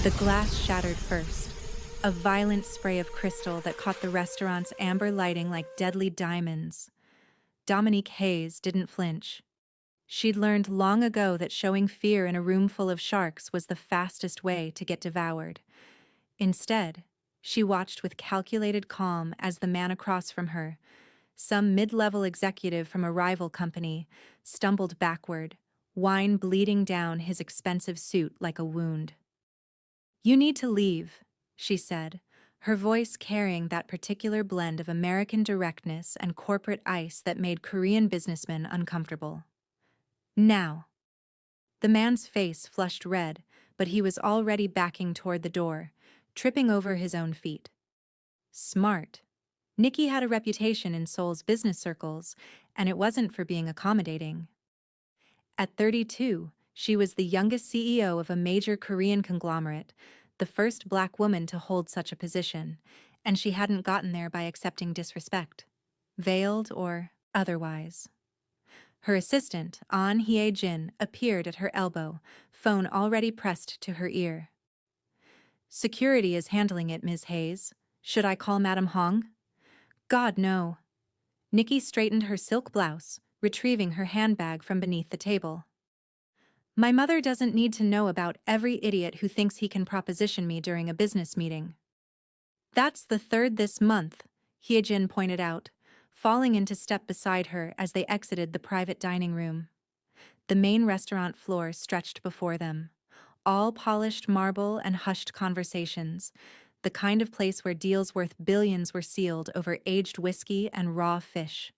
The glass shattered first, a violent spray of crystal that caught the restaurant's amber lighting like deadly diamonds. Dominique Hayes didn't flinch. She'd learned long ago that showing fear in a room full of sharks was the fastest way to get devoured. Instead, she watched with calculated calm as the man across from her, some mid-level executive from a rival company, stumbled backward, wine bleeding down his expensive suit like a wound. "You need to leave," she said, her voice carrying that particular blend of American directness and corporate ice that made Korean businessmen uncomfortable. "Now." The man's face flushed red, but he was already backing toward the door, tripping over his own feet. Smart. Nikki had a reputation in Seoul's business circles, and it wasn't for being accommodating. At 32, she was the youngest CEO of a major Korean conglomerate, the first Black woman to hold such a position, and she hadn't gotten there by accepting disrespect, veiled or otherwise. Her assistant, An Hye-jin, appeared at her elbow, phone already pressed to her ear. "Security is handling it, Ms. Hayes. Should I call Madam Hong?" "God, no." Nikki straightened her silk blouse, retrieving her handbag from beneath the table. "My mother doesn't need to know about every idiot who thinks he can proposition me during a business meeting." "That's the third this month," Hyejin pointed out, falling into step beside her as they exited the private dining room. The main restaurant floor stretched before them, all polished marble and hushed conversations, the kind of place where deals worth billions were sealed over aged whiskey and raw fish.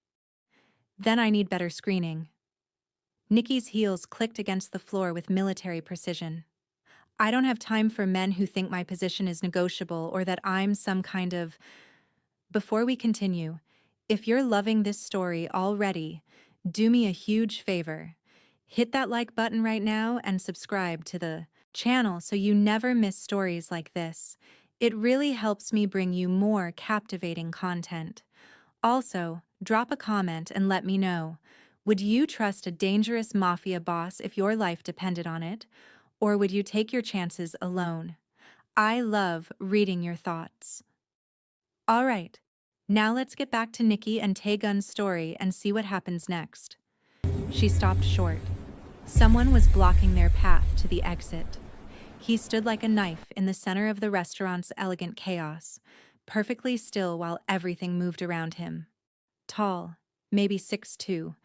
"Then I need better screening." Nikki's heels clicked against the floor with military precision. "I don't have time for men who think my position is negotiable or that I'm some kind of—" Before we continue, if you're loving this story already, do me a huge favor. Hit that like button right now and subscribe to the channel so you never miss stories like this. It really helps me bring you more captivating content. Also, drop a comment and let me know. Would you trust a dangerous mafia boss if your life depended on it? Or would you take your chances alone? I love reading your thoughts. All right, now let's get back to Nikki and Tae-gun's story and see what happens next. She stopped short. Someone was blocking their path to the exit. He stood like a knife in the center of the restaurant's elegant chaos, perfectly still while everything moved around him. Tall, maybe 6'2",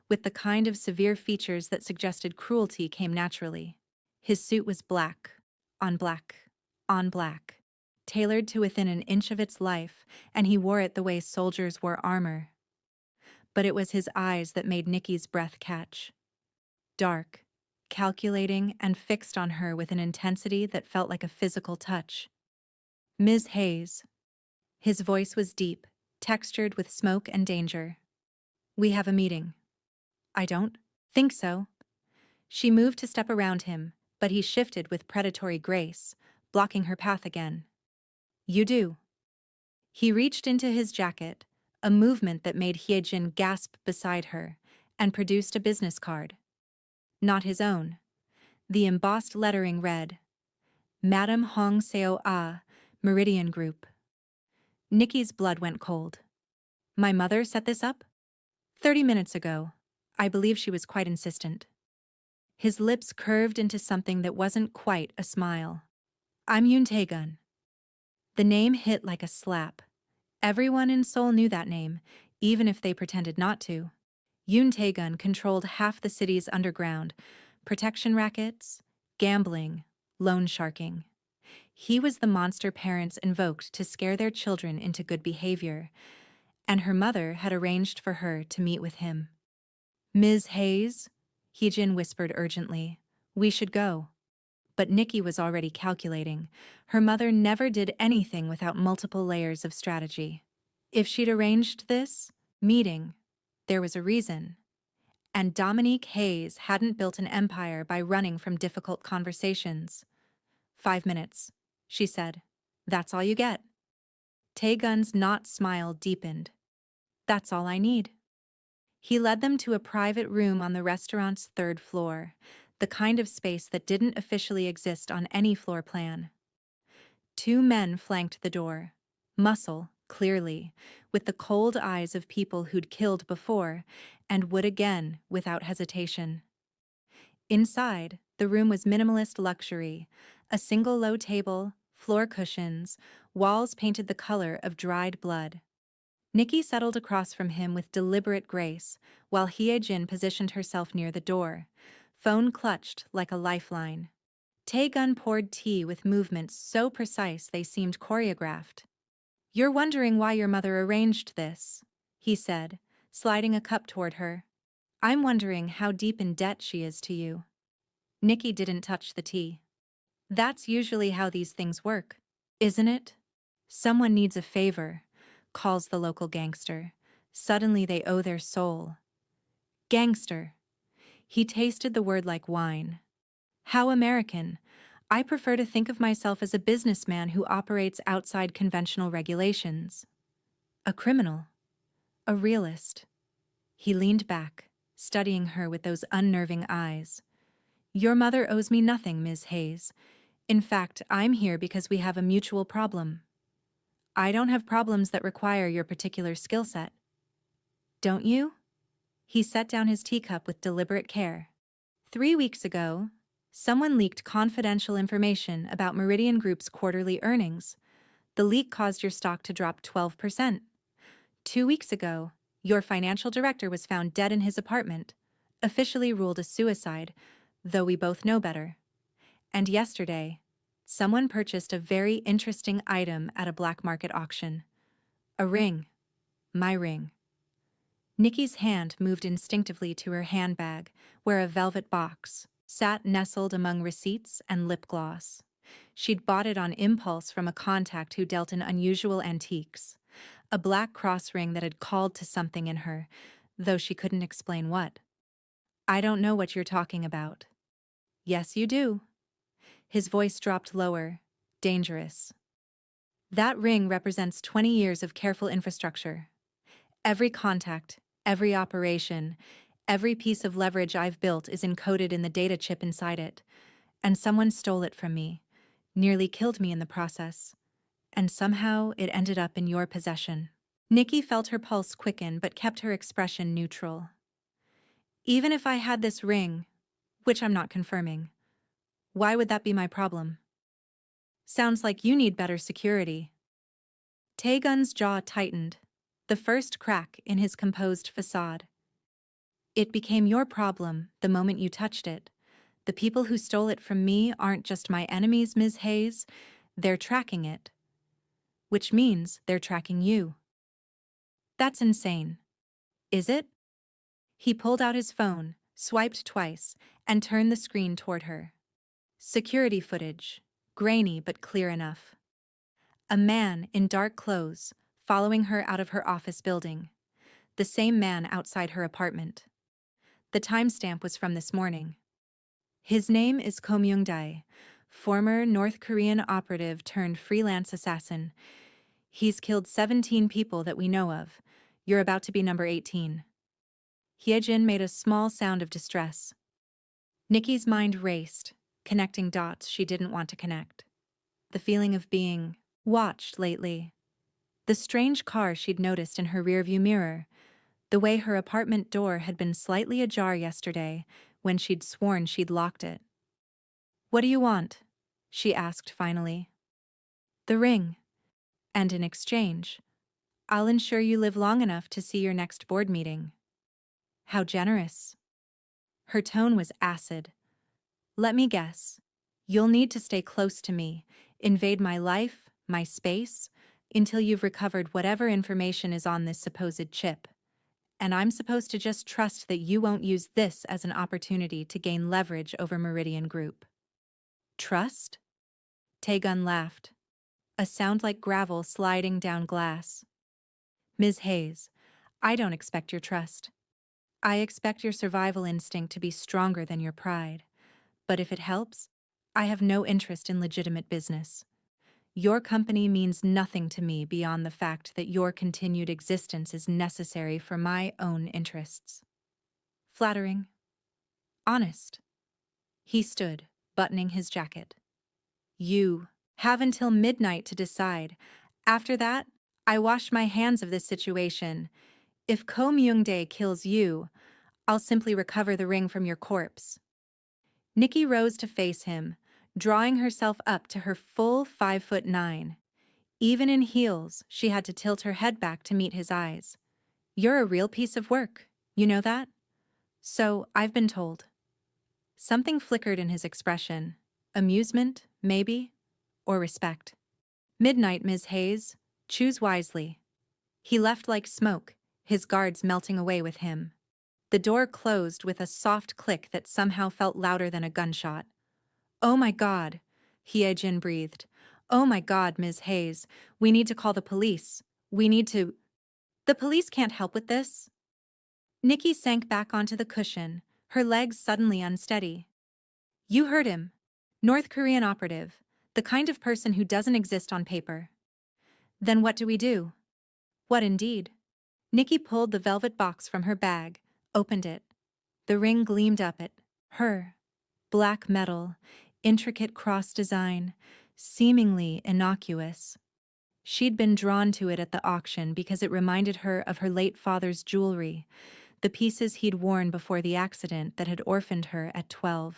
with the kind of severe features that suggested cruelty came naturally. His suit was black, on black, on black, tailored to within an inch of its life, and he wore it the way soldiers wore armor. But it was his eyes that made Nikki's breath catch. Dark, calculating, and fixed on her with an intensity that felt like a physical touch. "Ms. Hayes." His voice was deep, textured with smoke and danger. "We have a meeting." "I don't think so." She moved to step around him, but he shifted with predatory grace, blocking her path again. "You do." He reached into his jacket, a movement that made Hyejin gasp beside her, and produced a business card. Not his own. The embossed lettering read, "Madam Hong Seo-ah, Meridian Group." Nikki's blood went cold. "My mother set this up?" 30 minutes ago. I believe she was quite insistent." His lips curved into something that wasn't quite a smile. "I'm Yoon Tae-gun." The name hit like a slap. Everyone in Seoul knew that name, even if they pretended not to. Yoon Tae-gun controlled half the city's underground, protection rackets, gambling, loan sharking. He was the monster parents invoked to scare their children into good behavior, and her mother had arranged for her to meet with him. "Ms. Hayes," Hyejin whispered urgently, "we should go." But Nikki was already calculating. Her mother never did anything without multiple layers of strategy. If she'd arranged this meeting, there was a reason. And Dominique Hayes hadn't built an empire by running from difficult conversations. 5 minutes, she said. "That's all you get." Tae-gun's not smile deepened. "That's all I need." He led them to a private room on the restaurant's third floor, the kind of space that didn't officially exist on any floor plan. Two men flanked the door. Muscle, clearly, with the cold eyes of people who'd killed before and would again without hesitation. Inside, the room was minimalist luxury, a single low table, floor cushions, walls painted the color of dried blood. Nikki settled across from him with deliberate grace, while Hye-jin positioned herself near the door, phone clutched like a lifeline. Tae-gun poured tea with movements so precise they seemed choreographed. "You're wondering why your mother arranged this," he said, sliding a cup toward her. "I'm wondering how deep in debt she is to you." Nikki didn't touch the tea. "That's usually how these things work, isn't it? Someone needs a favor, calls the local gangster. Suddenly they owe their soul." Gangster. He tasted the word like wine. How American. I prefer to think of myself as a businessman who operates outside conventional regulations. A criminal. A realist. He leaned back, studying her with those unnerving eyes. "Your mother owes me nothing, Ms. Hayes. In fact, I'm here because we have a mutual problem. I don't have problems that require your particular skill set. Don't you?" He set down his teacup with deliberate care. 3 weeks ago, someone leaked confidential information about Meridian Group's quarterly earnings. The leak caused your stock to drop 12%. 2 weeks ago, your financial director was found dead in his apartment, officially ruled a suicide, though we both know better. And yesterday, someone purchased a very interesting item at a black market auction. A ring. My ring. Nikki's hand moved instinctively to her handbag, where a velvet box sat nestled among receipts and lip gloss. She'd bought it on impulse from a contact who dealt in unusual antiques. A black cross ring that had called to something in her, though she couldn't explain what. "I don't know what you're talking about." "Yes, you do." His voice dropped lower, dangerous. "That ring represents 20 years of careful infrastructure. Every contact, every operation, every piece of leverage I've built is encoded in the data chip inside it. And someone stole it from me, nearly killed me in the process. And somehow it ended up in your possession." Nikki felt her pulse quicken but kept her expression neutral. "Even if I had this ring, which I'm not confirming, why would that be my problem?" "Sounds like you need better security." Tae-gun's jaw tightened, the first crack in his composed facade. "It became your problem the moment you touched it. The people who stole it from me aren't just my enemies, Ms. Hayes. They're tracking it. Which means they're tracking you." "That's insane." "Is it?" He pulled out his phone, swiped twice, and turned the screen toward her. Security footage, grainy but clear enough. A man in dark clothes, following her out of her office building. The same man outside her apartment. The timestamp was from this morning. His name is Ko Myung-dae, former North Korean operative turned freelance assassin. He's killed 17 people that we know of. You're about to be number 18. Hye-jin made a small sound of distress. Nikki's mind raced, connecting dots she didn't want to connect. The feeling of being watched lately. The strange car she'd noticed in her rearview mirror. The way her apartment door had been slightly ajar yesterday when she'd sworn she'd locked it. "What do you want?" she asked finally. "The ring. And in exchange, I'll ensure you live long enough to see your next board meeting." "How generous." Her tone was acid. "Let me guess. You'll need to stay close to me, invade my life, my space, until you've recovered whatever information is on this supposed chip. And I'm supposed to just trust that you won't use this as an opportunity to gain leverage over Meridian Group." "Trust?" Tae-gun laughed, a sound like gravel sliding down glass. "Ms. Hayes, I don't expect your trust. I expect your survival instinct to be stronger than your pride. But if it helps, I have no interest in legitimate business. Your company means nothing to me beyond the fact that your continued existence is necessary for my own interests." Flattering. Honest. He stood, buttoning his jacket. You have until midnight to decide. After that, I wash my hands of this situation. If Ko Myung-dae kills you, I'll simply recover the ring from your corpse. Nikki rose to face him, drawing herself up to her full 5'9". Even in heels, she had to tilt her head back to meet his eyes. You're a real piece of work, you know that? So, I've been told. Something flickered in his expression. Amusement, maybe, or respect. Midnight, Ms. Hayes. Choose wisely. He left like smoke, his guards melting away with him. The door closed with a soft click that somehow felt louder than a gunshot. Oh my God, Hye-jin breathed. Oh my God, Ms. Hayes, we need to call the police. We need to... The police can't help with this. Nikki sank back onto the cushion, her legs suddenly unsteady. You heard him. North Korean operative, the kind of person who doesn't exist on paper. Then what do we do? What indeed? Nikki pulled the velvet box from her bag, opened it. The ring gleamed up at her. Black metal, intricate cross design, seemingly innocuous. She'd been drawn to it at the auction because it reminded her of her late father's jewelry, the pieces he'd worn before the accident that had orphaned her at 12.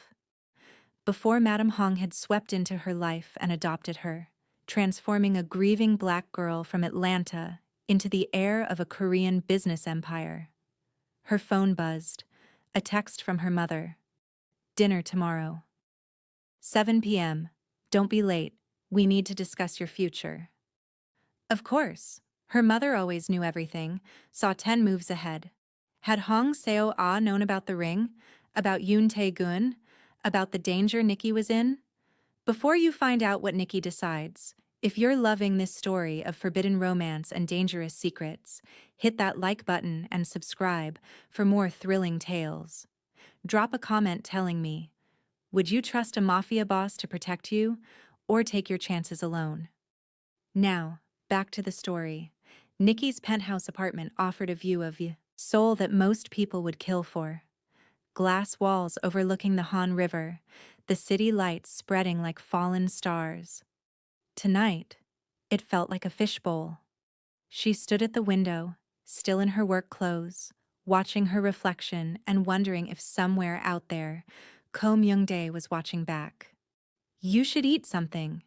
Before Madame Hong had swept into her life and adopted her, transforming a grieving black girl from Atlanta into the heir of a Korean business empire. Her phone buzzed, a text from her mother. Dinner tomorrow. 7 p.m. Don't be late. We need to discuss your future. Of course. Her mother always knew everything, saw 10 moves ahead. Had Hong Seo-ah known about the ring, about Yoon Tae-gun, about the danger Nikki was in? Before you find out what Nikki decides, if you're loving this story of forbidden romance and dangerous secrets, hit that like button and subscribe for more thrilling tales. Drop a comment telling me, would you trust a mafia boss to protect you, or take your chances alone? Now, back to the story. Nikki's penthouse apartment offered a view of Seoul that most people would kill for. Glass walls overlooking the Han River, the city lights spreading like fallen stars. Tonight, it felt like a fishbowl. She stood at the window, still in her work clothes, watching her reflection and wondering if somewhere out there, Ko Myung-dae was watching back. You should eat something,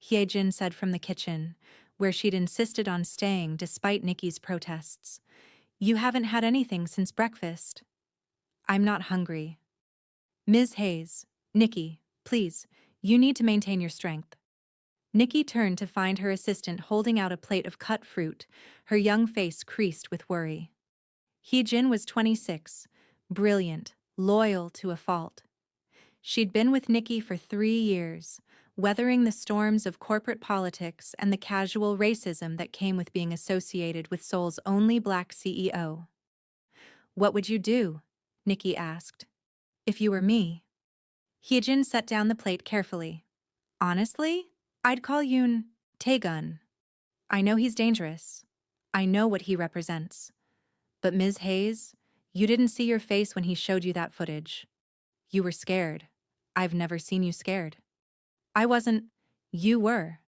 Hye-jin said from the kitchen, where she'd insisted on staying despite Nikki's protests. You haven't had anything since breakfast. I'm not hungry. Ms. Hayes, Nikki, please, you need to maintain your strength. Nikki turned to find her assistant holding out a plate of cut fruit, her young face creased with worry. Hye-jin was 26, brilliant, loyal to a fault. She'd been with Nikki for 3 years, weathering the storms of corporate politics and the casual racism that came with being associated with Seoul's only black CEO. What would you do? Nikki asked. If you were me. Hye-jin set down the plate carefully. Honestly, I'd call Yoon Tae-gun. I know he's dangerous. I know what he represents. But Ms. Hayes, you didn't see your face when he showed you that footage. You were scared. I've never seen you scared. I wasn't. You were.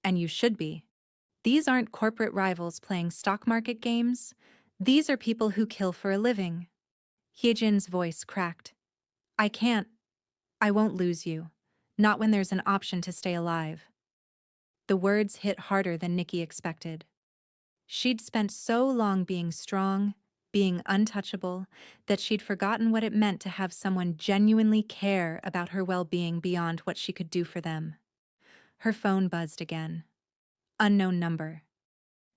And you should be. These aren't corporate rivals playing stock market games. These are people who kill for a living. Hye-jin's voice cracked. I can't. I won't lose you. Not when there's an option to stay alive. The words hit harder than Nikki expected. She'd spent so long being strong, being untouchable, that she'd forgotten what it meant to have someone genuinely care about her well-being beyond what she could do for them. Her phone buzzed again. Unknown number.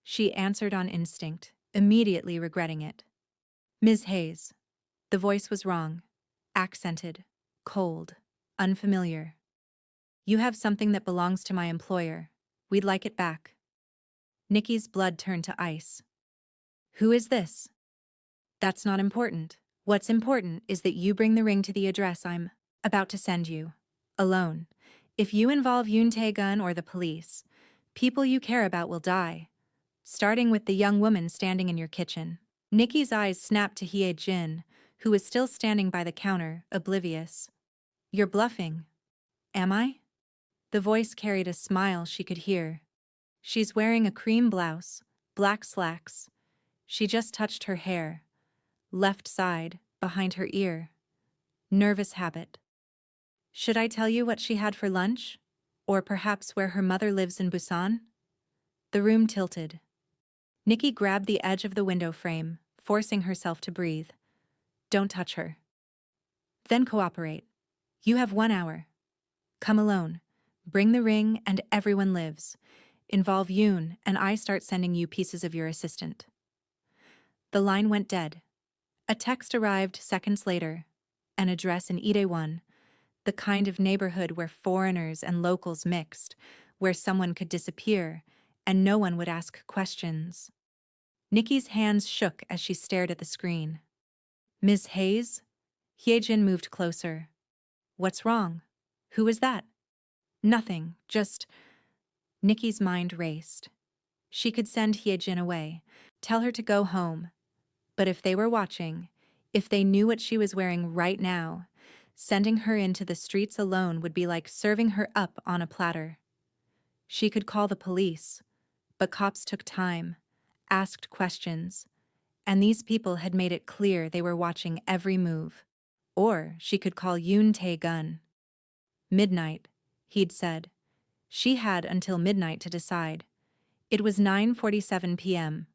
She answered on instinct, immediately regretting it. Ms. Hayes. The voice was wrong. Accented. Cold. Unfamiliar. You have something that belongs to my employer. We'd like it back. Nikki's blood turned to ice. Who is this? That's not important. What's important is that you bring the ring to the address I'm about to send you. Alone. If you involve Yoon Tae-gun or the police, people you care about will die. Starting with the young woman standing in your kitchen. Nikki's eyes snapped to Hye-jin, who was still standing by the counter, oblivious. You're bluffing. Am I? The voice carried a smile she could hear. She's wearing a cream blouse, black slacks. She just touched her hair. Left side, behind her ear. Nervous habit. Should I tell you what she had for lunch? Or perhaps where her mother lives in Busan? The room tilted. Nikki grabbed the edge of the window frame, forcing herself to breathe. Don't touch her. Then cooperate. You have 1 hour. Come alone. Bring the ring and everyone lives. Involve Yoon and I start sending you pieces of your assistant. The line went dead. A text arrived seconds later. An address in Itaewon, the kind of neighborhood where foreigners and locals mixed, where someone could disappear and no one would ask questions. Nikki's hands shook as she stared at the screen. Ms. Hayes? Hyejin moved closer. What's wrong? Who is that? Nothing, just... Nikki's mind raced. She could send Hyejin away, tell her to go home. But if they were watching, if they knew what she was wearing right now, sending her into the streets alone would be like serving her up on a platter. She could call the police, but cops took time, asked questions, and these people had made it clear they were watching every move. Or she could call Yoon Tae-gun. Midnight, he'd said. She had until midnight to decide. It was 9:47 p.m.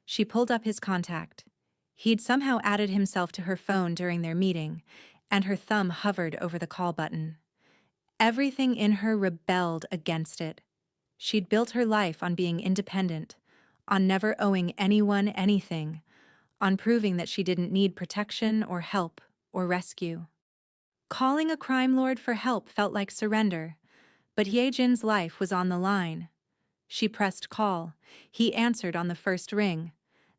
She pulled up his contact. He'd somehow added himself to her phone during their meeting, and her thumb hovered over the call button. Everything in her rebelled against it. She'd built her life on being independent, on never owing anyone anything, on proving that she didn't need protection or help or rescue. Calling a crime lord for help felt like surrender, but Hyejin's life was on the line. She pressed call. He answered on the first ring.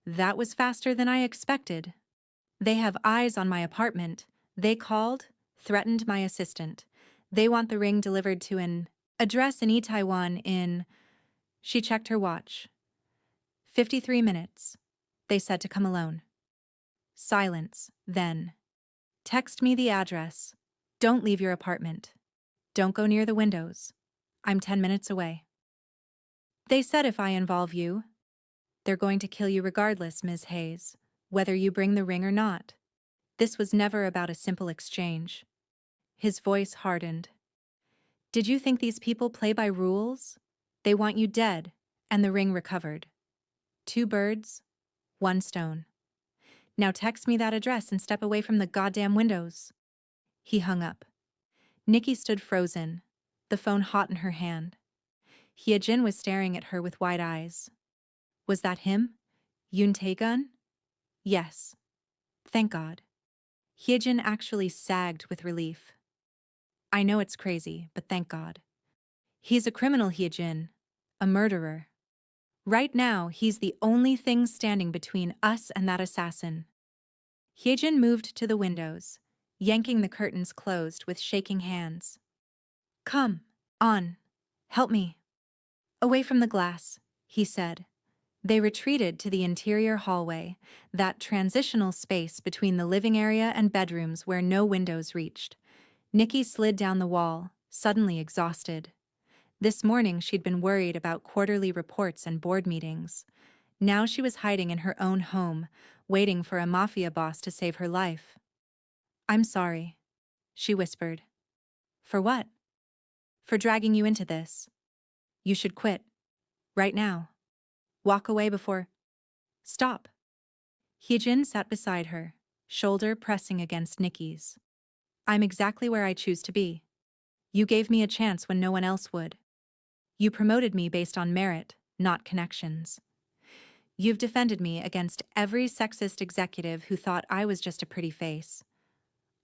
That was faster than I expected. They have eyes on my apartment. They called, threatened my assistant. They want the ring delivered to an address in Itaewon in... She checked her watch. 53 minutes. They said to come alone. Silence, then. Text me the address. Don't leave your apartment. Don't go near the windows. I'm 10 minutes away. They said if I involve you, they're going to kill you regardless, Ms. Hayes, whether you bring the ring or not. This was never about a simple exchange. His voice hardened. Did you think these people play by rules? They want you dead, and the ring recovered. 2 birds, 1 stone. Now text me that address and step away from the goddamn windows. He hung up. Nikki stood frozen, the phone hot in her hand. Hyejin was staring at her with wide eyes. Was that him? Yoon Tae-gun? Yes. Thank God. Hyejin actually sagged with relief. I know it's crazy, but thank God. He's a criminal, Hyejin. A murderer. Right now, he's the only thing standing between us and that assassin. Hyejin moved to the windows, yanking the curtains closed with shaking hands. Come, on. Help me. Away from the glass, he said. They retreated to the interior hallway, that transitional space between the living area and bedrooms where no windows reached. Nikki slid down the wall, suddenly exhausted. This morning she'd been worried about quarterly reports and board meetings. Now she was hiding in her own home, waiting for a mafia boss to save her life. I'm sorry, she whispered. For what? For dragging you into this. You should quit. Right now. Walk away before... Stop. Hyejin sat beside her, shoulder pressing against Nikki's. I'm exactly where I choose to be. You gave me a chance when no one else would. You promoted me based on merit, not connections. You've defended me against every sexist executive who thought I was just a pretty face.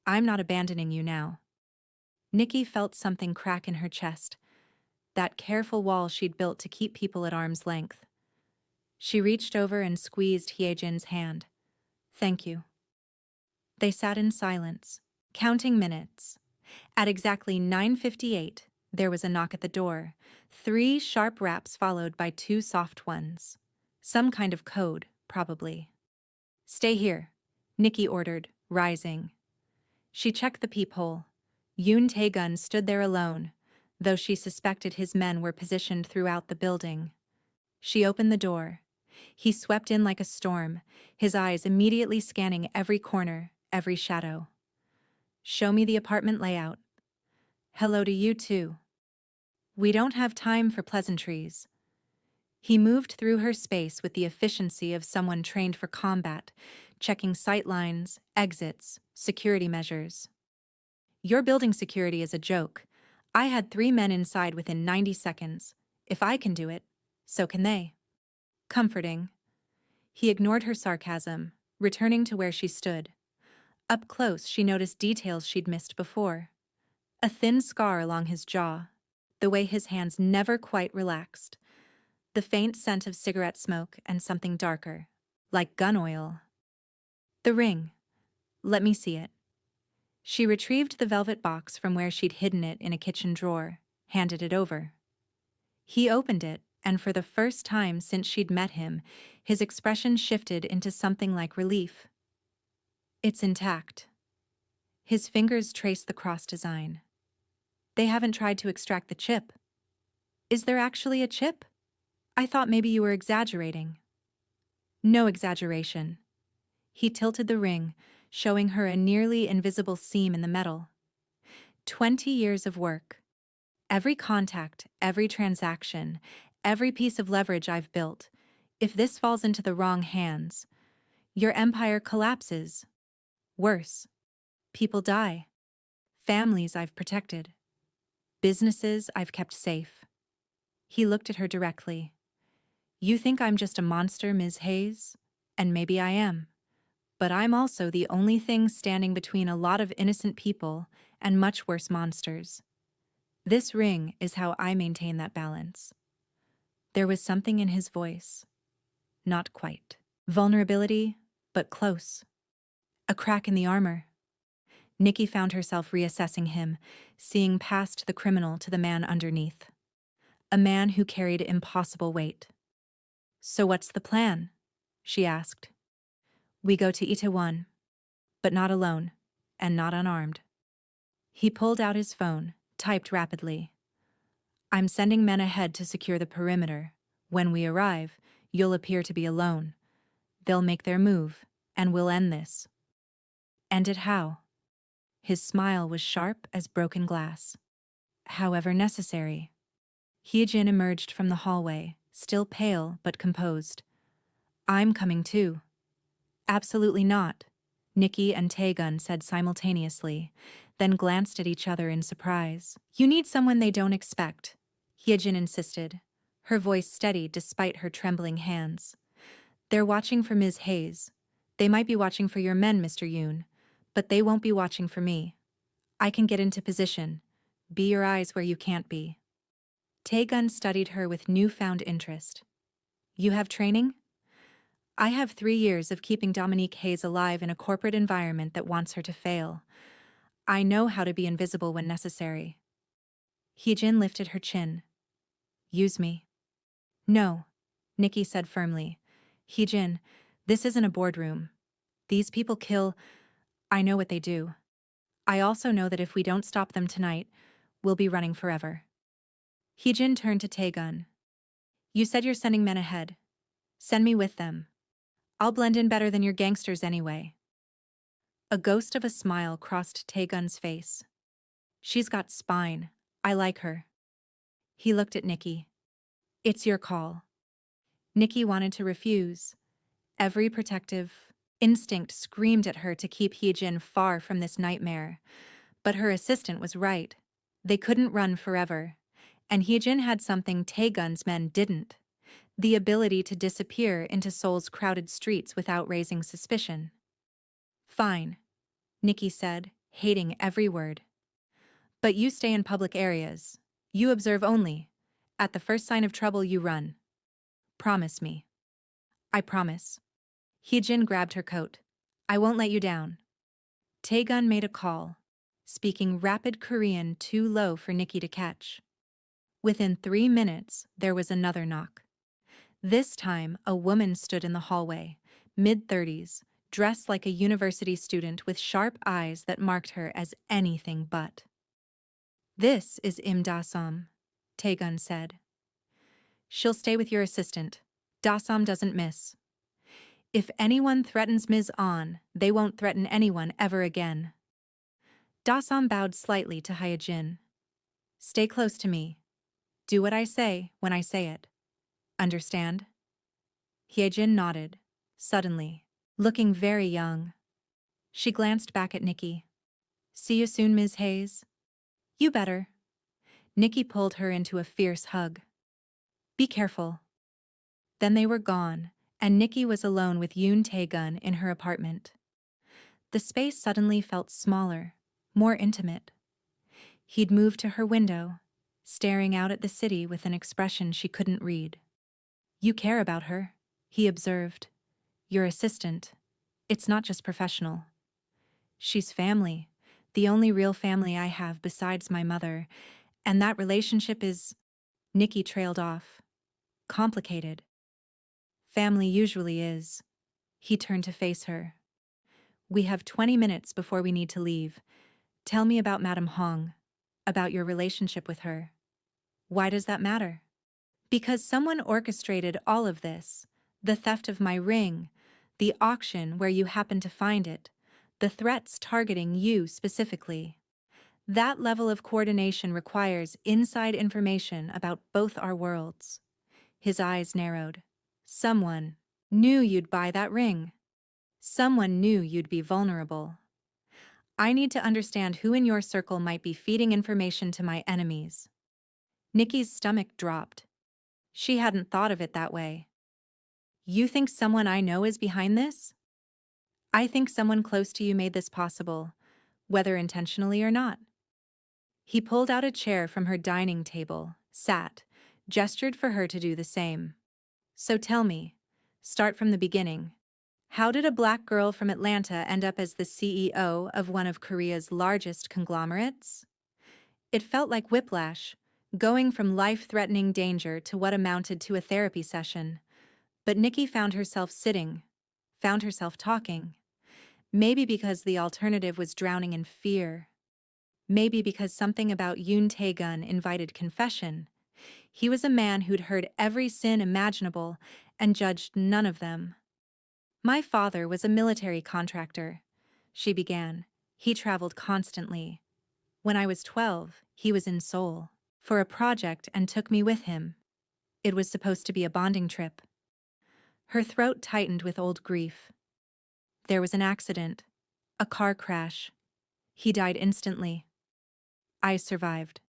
I'm not abandoning you now. Nikki felt something crack in her chest, that careful wall she'd built to keep people at arm's length. She reached over and squeezed Hyejin's hand. Thank you. They sat in silence, counting minutes. At exactly 9:58, there was a knock at the door, 3 sharp raps followed by 2 soft ones. Some kind of code, probably. Stay here, Nikki ordered, rising. She checked the peephole. Yoon Tae-gun stood there alone, though she suspected his men were positioned throughout the building. She opened the door. He swept in like a storm, his eyes immediately scanning every corner, every shadow. "Show me the apartment layout." "Hello to you too." "We don't have time for pleasantries." He moved through her space with the efficiency of someone trained for combat, checking sightlines, exits, security measures. "Your building security is a joke. I had 3 men inside within 90 seconds. If I can do it, so can they." Comforting. He ignored her sarcasm, returning to where she stood. Up close, she noticed details she'd missed before. A thin scar along his jaw, the way his hands never quite relaxed, the faint scent of cigarette smoke and something darker, like gun oil. "The ring. Let me see it." She retrieved the velvet box from where she'd hidden it in a kitchen drawer, handed it over. He opened it, and for the first time since she'd met him, his expression shifted into something like relief. "It's intact." His fingers traced the cross design. "They haven't tried to extract the chip." "Is there actually a chip? I thought maybe you were exaggerating." "No exaggeration." He tilted the ring, showing her a nearly invisible seam in the metal. 20 years of work. Every contact, every transaction, every piece of leverage I've built. If this falls into the wrong hands, your empire collapses. Worse, people die. Families I've protected. Businesses I've kept safe. He looked at her directly. "You think I'm just a monster, Ms. Hayes? And maybe I am. But I'm also the only thing standing between a lot of innocent people and much worse monsters. This ring is how I maintain that balance." There was something in his voice. Not quite. Vulnerability, but close. A crack in the armor. Nikki found herself reassessing him, seeing past the criminal to the man underneath. A man who carried impossible weight. "So what's the plan?" she asked. "We go to Itaewon, but not alone, and not unarmed." He pulled out his phone, typed rapidly. "I'm sending men ahead to secure the perimeter. When we arrive, you'll appear to be alone. They'll make their move, and we'll end this." "End it how?" His smile was sharp as broken glass. "However necessary." Hyejin emerged from the hallway, still pale but composed. "I'm coming too." "Absolutely not," Nikki and Tae-gun said simultaneously, then glanced at each other in surprise. "You need someone they don't expect," Hyejin insisted, her voice steady despite her trembling hands. "They're watching for Ms. Hayes. They might be watching for your men, Mr. Yoon, but they won't be watching for me. I can get into position. Be your eyes where you can't be." Tae-gun studied her with newfound interest. "You have training?" "I have 3 years of keeping Dominique Hayes alive in a corporate environment that wants her to fail. I know how to be invisible when necessary." Hyejin lifted her chin. "Use me." "No," Nikki said firmly. "Hyejin, this isn't a boardroom. These people kill. I know what they do. I also know that if we don't stop them tonight, we'll be running forever." Hyejin turned to Tae-gun. "You said you're sending men ahead. Send me with them. I'll blend in better than your gangsters anyway." A ghost of a smile crossed Tae-gun's face. "She's got spine. I like her." He looked at Nikki. "It's your call." Nikki wanted to refuse. Every protective instinct screamed at her to keep Hyejin far from this nightmare. But her assistant was right. They couldn't run forever. And Hyejin had something Tae-gun's men didn't. The ability to disappear into Seoul's crowded streets without raising suspicion. "Fine," Nikki said, hating every word. "But you stay in public areas. You observe only. At the first sign of trouble, you run. Promise me." "I promise." Hyejin grabbed her coat. "I won't let you down." Tae-gun made a call, speaking rapid Korean too low for Nikki to catch. Within 3 minutes, there was another knock. This time, a woman stood in the hallway, mid-30s, dressed like a university student with sharp eyes that marked her as anything but. This is Im Da-sam, Tae-gun said. She'll stay with your assistant. Da-sam doesn't miss. If anyone threatens Ms. An, they won't threaten anyone ever again. Da-sam bowed slightly to Hyejin. Stay close to me. Do what I say when I say it. Understand? Hyejin nodded, suddenly, looking very young. She glanced back at Nikki. See you soon, Ms. Hayes. You better. Nikki pulled her into a fierce hug. Be careful. Then they were gone, and Nikki was alone with Yoon Tae-gun in her apartment. The space suddenly felt smaller, more intimate. He'd moved to her window, staring out at the city with an expression she couldn't read. You care about her, he observed. Your assistant. It's not just professional. She's family, the only real family I have besides my mother, and that relationship is... Nikki trailed off. Complicated. Family usually is. He turned to face her. We have 20 minutes before we need to leave. Tell me about Madame Hong, about your relationship with her. Why does that matter? Because someone orchestrated all of this. The theft of my ring, the auction where you happened to find it, the threats targeting you specifically. That level of coordination requires inside information about both our worlds. His eyes narrowed. Someone knew you'd buy that ring. Someone knew you'd be vulnerable. I need to understand who in your circle might be feeding information to my enemies. Nikki's stomach dropped. She hadn't thought of it that way. You think someone I know is behind this? I think someone close to you made this possible, whether intentionally or not. He pulled out a chair from her dining table, sat, gestured for her to do the same. So tell me, start from the beginning. How did a black girl from Atlanta end up as the CEO of one of Korea's largest conglomerates? It felt like whiplash, going from life-threatening danger to what amounted to a therapy session. But Nikki found herself sitting, found herself talking. Maybe because the alternative was drowning in fear. Maybe because something about Yoon Tae-gun invited confession. He was a man who'd heard every sin imaginable and judged none of them. My father was a military contractor, she began. He traveled constantly. When I was 12, he was in Seoul for a project and took me with him. It was supposed to be a bonding trip. Her throat tightened with old grief. There was an accident, a car crash. He died instantly. I survived.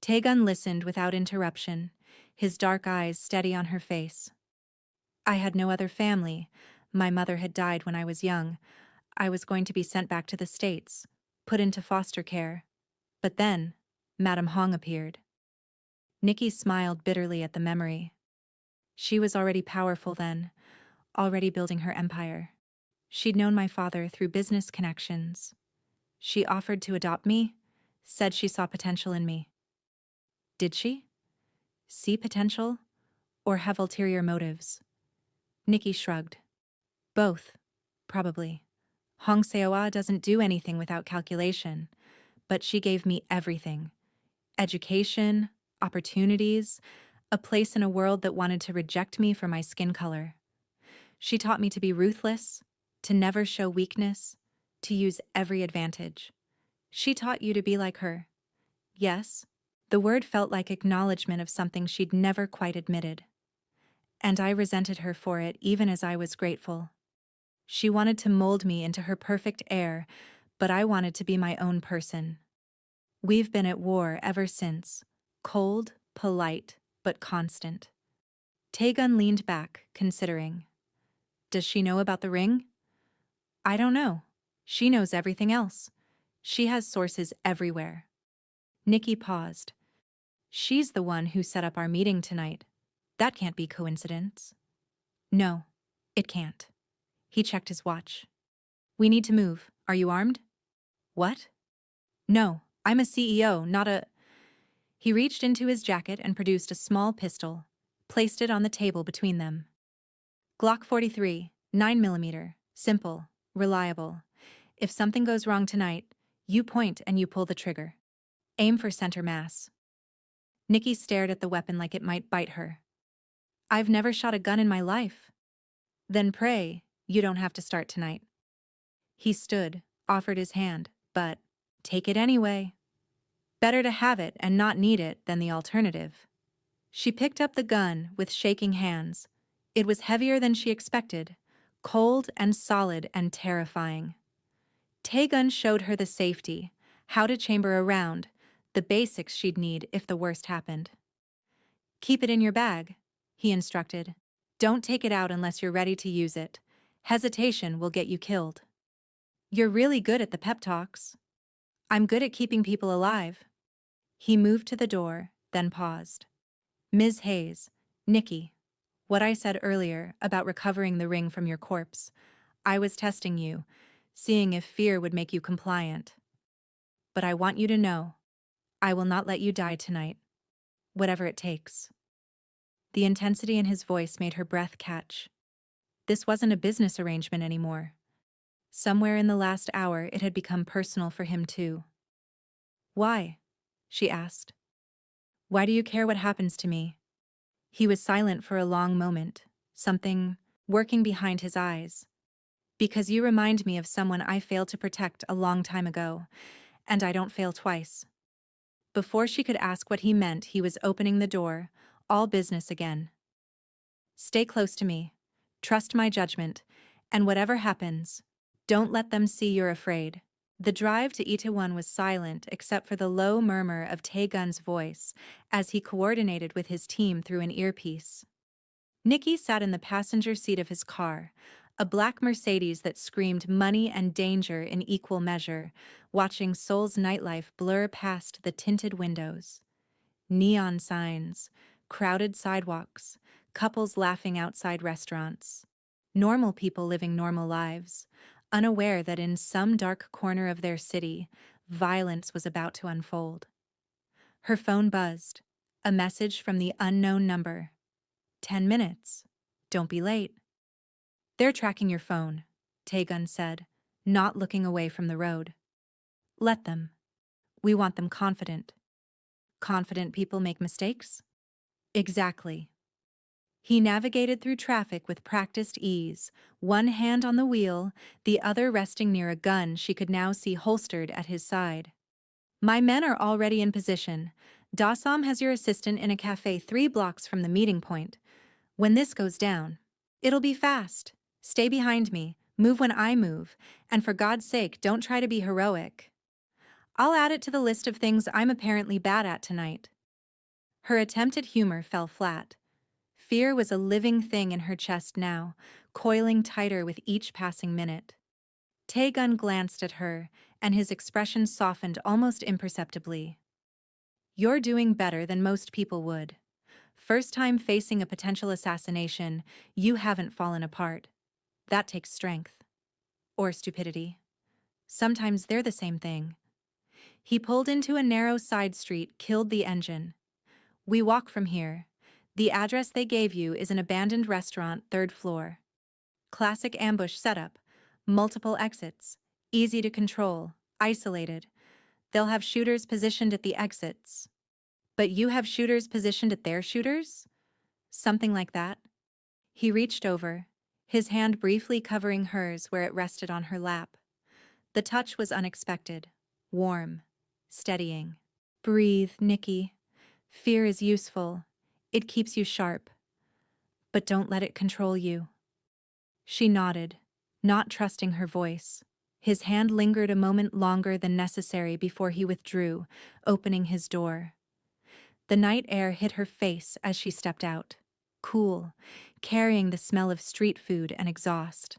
Tae-gun listened without interruption, his dark eyes steady on her face. I had no other family. My mother had died when I was young. I was going to be sent back to the States, put into foster care. But then, Madame Hong appeared. Nikki smiled bitterly at the memory. She was already powerful then, already building her empire. She'd known my father through business connections. She offered to adopt me, said she saw potential in me. Did she? See potential? Or have ulterior motives? Nikki shrugged. Both, probably. Hong Seo-ah doesn't do anything without calculation, but she gave me everything. Education, opportunities, a place in a world that wanted to reject me for my skin color. She taught me to be ruthless, to never show weakness, to use every advantage. She taught you to be like her. Yes, the word felt like acknowledgement of something she'd never quite admitted. And I resented her for it even as I was grateful. She wanted to mold me into her perfect heir, but I wanted to be my own person. We've been at war ever since, cold, polite, but constant. Tae-gun leaned back, considering. Does she know about the ring? I don't know. She knows everything else. She has sources everywhere. Nikki paused. She's the one who set up our meeting tonight. That can't be coincidence. No, it can't. He checked his watch. We need to move. Are you armed? What? No, I'm a CEO, not a... He reached into his jacket and produced a small pistol, placed it on the table between them. Glock 43, 9mm, simple, reliable. If something goes wrong tonight, you point and you pull the trigger. Aim for center mass. Nikki stared at the weapon like it might bite her. I've never shot a gun in my life. Then pray, you don't have to start tonight. He stood, offered his hand, but take it anyway. Better to have it and not need it than the alternative. She picked up the gun with shaking hands. It was heavier than she expected, cold and solid and terrifying. Tae-gun showed her the safety, how to chamber a round, the basics she'd need if the worst happened. Keep it in your bag, he instructed. Don't take it out unless you're ready to use it. Hesitation will get you killed. You're really good at the pep talks. I'm good at keeping people alive. He moved to the door, then paused. Ms. Hayes, Nikki, what I said earlier about recovering the ring from your corpse, I was testing you, seeing if fear would make you compliant. But I want you to know, I will not let you die tonight, whatever it takes. The intensity in his voice made her breath catch. This wasn't a business arrangement anymore. Somewhere in the last hour, it had become personal for him too. Why? She asked. Why do you care what happens to me? He was silent for a long moment, something working behind his eyes. Because you remind me of someone I failed to protect a long time ago, and I don't fail twice. Before she could ask what he meant, he was opening the door, all business again. Stay close to me, trust my judgment, and whatever happens, don't let them see you're afraid. The drive to Itaewon was silent except for the low murmur of Tae-gun's voice as he coordinated with his team through an earpiece. Nikki sat in the passenger seat of his car, a black Mercedes that screamed money and danger in equal measure, watching Seoul's nightlife blur past the tinted windows. Neon signs, crowded sidewalks, couples laughing outside restaurants. Normal people living normal lives, unaware that in some dark corner of their city, violence was about to unfold. Her phone buzzed, a message from the unknown number. 10 minutes. Don't be late. They're tracking your phone, Tae-gun said, not looking away from the road. Let them. We want them confident. Confident people make mistakes? Exactly. He navigated through traffic with practiced ease, one hand on the wheel, the other resting near a gun she could now see holstered at his side. My men are already in position. Dasam has your assistant in a cafe 3 blocks from the meeting point. When this goes down, it'll be fast. Stay behind me, move when I move, and for God's sake, don't try to be heroic. I'll add it to the list of things I'm apparently bad at tonight. Her attempt at humor fell flat. Fear was a living thing in her chest now, coiling tighter with each passing minute. Tae-gun glanced at her, and his expression softened almost imperceptibly. You're doing better than most people would. First time facing a potential assassination, you haven't fallen apart. That takes strength. Or stupidity. Sometimes they're the same thing. He pulled into a narrow side street, killed the engine. We walk from here. The address they gave you is an abandoned restaurant, 3rd floor. Classic ambush setup. Multiple exits. Easy to control. Isolated. They'll have shooters positioned at the exits. But you have shooters positioned at their shooters? Something like that. He reached over, his hand briefly covering hers where it rested on her lap. The touch was unexpected, warm, steadying. Breathe, Nikki. Fear is useful. It keeps you sharp. But don't let it control you. She nodded, not trusting her voice. His hand lingered a moment longer than necessary before he withdrew, opening his door. The night air hit her face as she stepped out, cool, carrying the smell of street food and exhaust.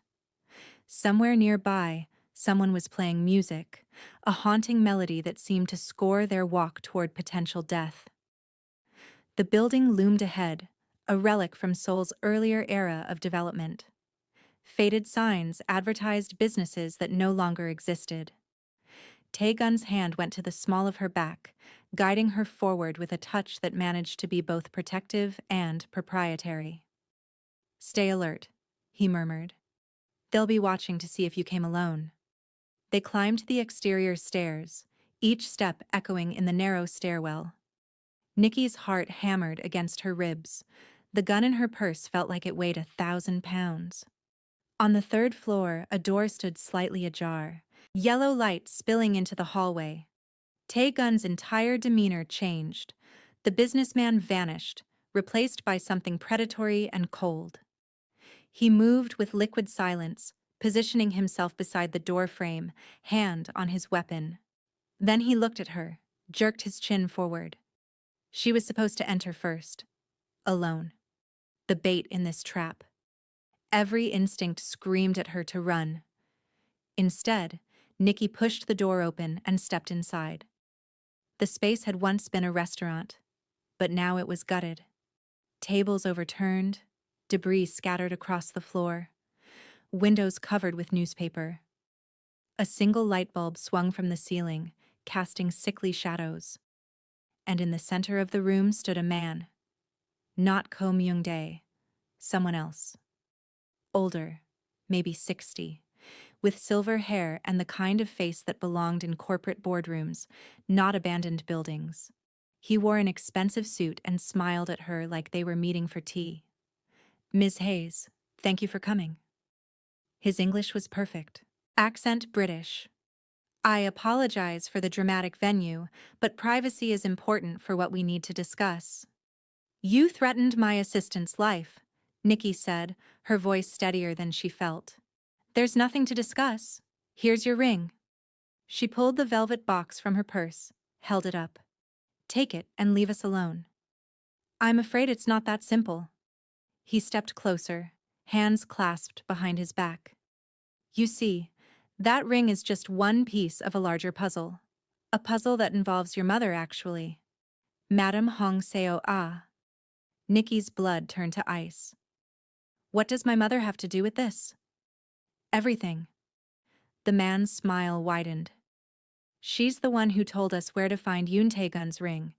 Somewhere nearby, someone was playing music, a haunting melody that seemed to score their walk toward potential death. The building loomed ahead, a relic from Seoul's earlier era of development. Faded signs advertised businesses that no longer existed. Tae-gun's hand went to the small of her back, guiding her forward with a touch that managed to be both protective and proprietary. Stay alert, he murmured. They'll be watching to see if you came alone. They climbed the exterior stairs, each step echoing in the narrow stairwell. Nikki's heart hammered against her ribs. The gun in her purse felt like it weighed 1,000 pounds. On the third floor, a door stood slightly ajar, yellow light spilling into the hallway. Tae-gun's entire demeanor changed. The businessman vanished, replaced by something predatory and cold. He moved with liquid silence, positioning himself beside the doorframe, hand on his weapon. Then he looked at her, jerked his chin forward. She was supposed to enter first, alone. The bait in this trap. Every instinct screamed at her to run. Instead, Nikki pushed the door open and stepped inside. The space had once been a restaurant, but now it was gutted. Tables overturned, debris scattered across the floor, windows covered with newspaper. A single light bulb swung from the ceiling, casting sickly shadows. And in the center of the room stood a man. Not Ko Myung-dae, someone else. Older, maybe 60, with silver hair and the kind of face that belonged in corporate boardrooms, not abandoned buildings. He wore an expensive suit and smiled at her like they were meeting for tea. "Ms. Hayes, thank you for coming." His English was perfect. Accent British. "I apologize for the dramatic venue, but privacy is important for what we need to discuss." "You threatened my assistant's life," Nikki said, her voice steadier than she felt. "There's nothing to discuss. Here's your ring." She pulled the velvet box from her purse, held it up. "Take it and leave us alone." "I'm afraid it's not that simple." He stepped closer, hands clasped behind his back. "You see, that ring is just one piece of a larger puzzle. A puzzle that involves your mother, actually. Madame Hong Seo-ah." Nikki's blood turned to ice. "What does my mother have to do with this?" "Everything." The man's smile widened. "She's the one who told us where to find Yoon Tae-gun's ring.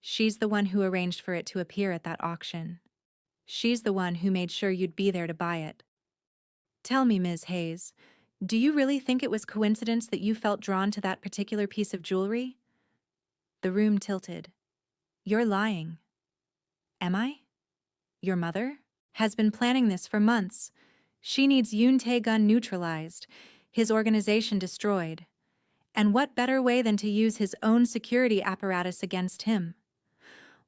She's the one who arranged for it to appear at that auction. She's the one who made sure you'd be there to buy it. Tell me, Ms. Hayes, do you really think it was coincidence that you felt drawn to that particular piece of jewelry?" The room tilted. "You're lying." "Am I?" "Your mother has been planning this for months. She needs Yoon Tae-gun neutralized, his organization destroyed. And what better way than to use his own security apparatus against him?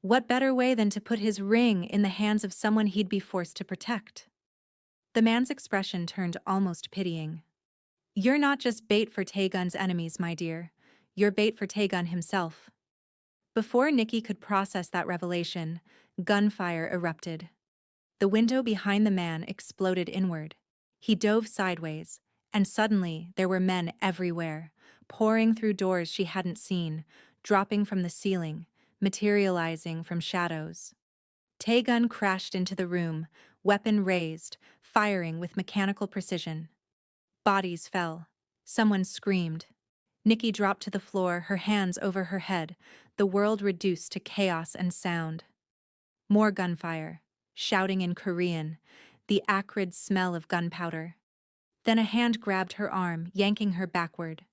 What better way than to put his ring in the hands of someone he'd be forced to protect?" The man's expression turned almost pitying. "You're not just bait for Tae-gun's enemies, my dear. You're bait for Tae-gun himself." Before Nikki could process that revelation, gunfire erupted. The window behind the man exploded inward. He dove sideways, and suddenly there were men everywhere, pouring through doors she hadn't seen, dropping from the ceiling, materializing from shadows. Tae-gun crashed into the room, weapon raised, firing with mechanical precision. Bodies fell. Someone screamed. Nikki dropped to the floor, her hands over her head, the world reduced to chaos and sound. More gunfire, shouting in Korean, the acrid smell of gunpowder. Then a hand grabbed her arm, yanking her backward.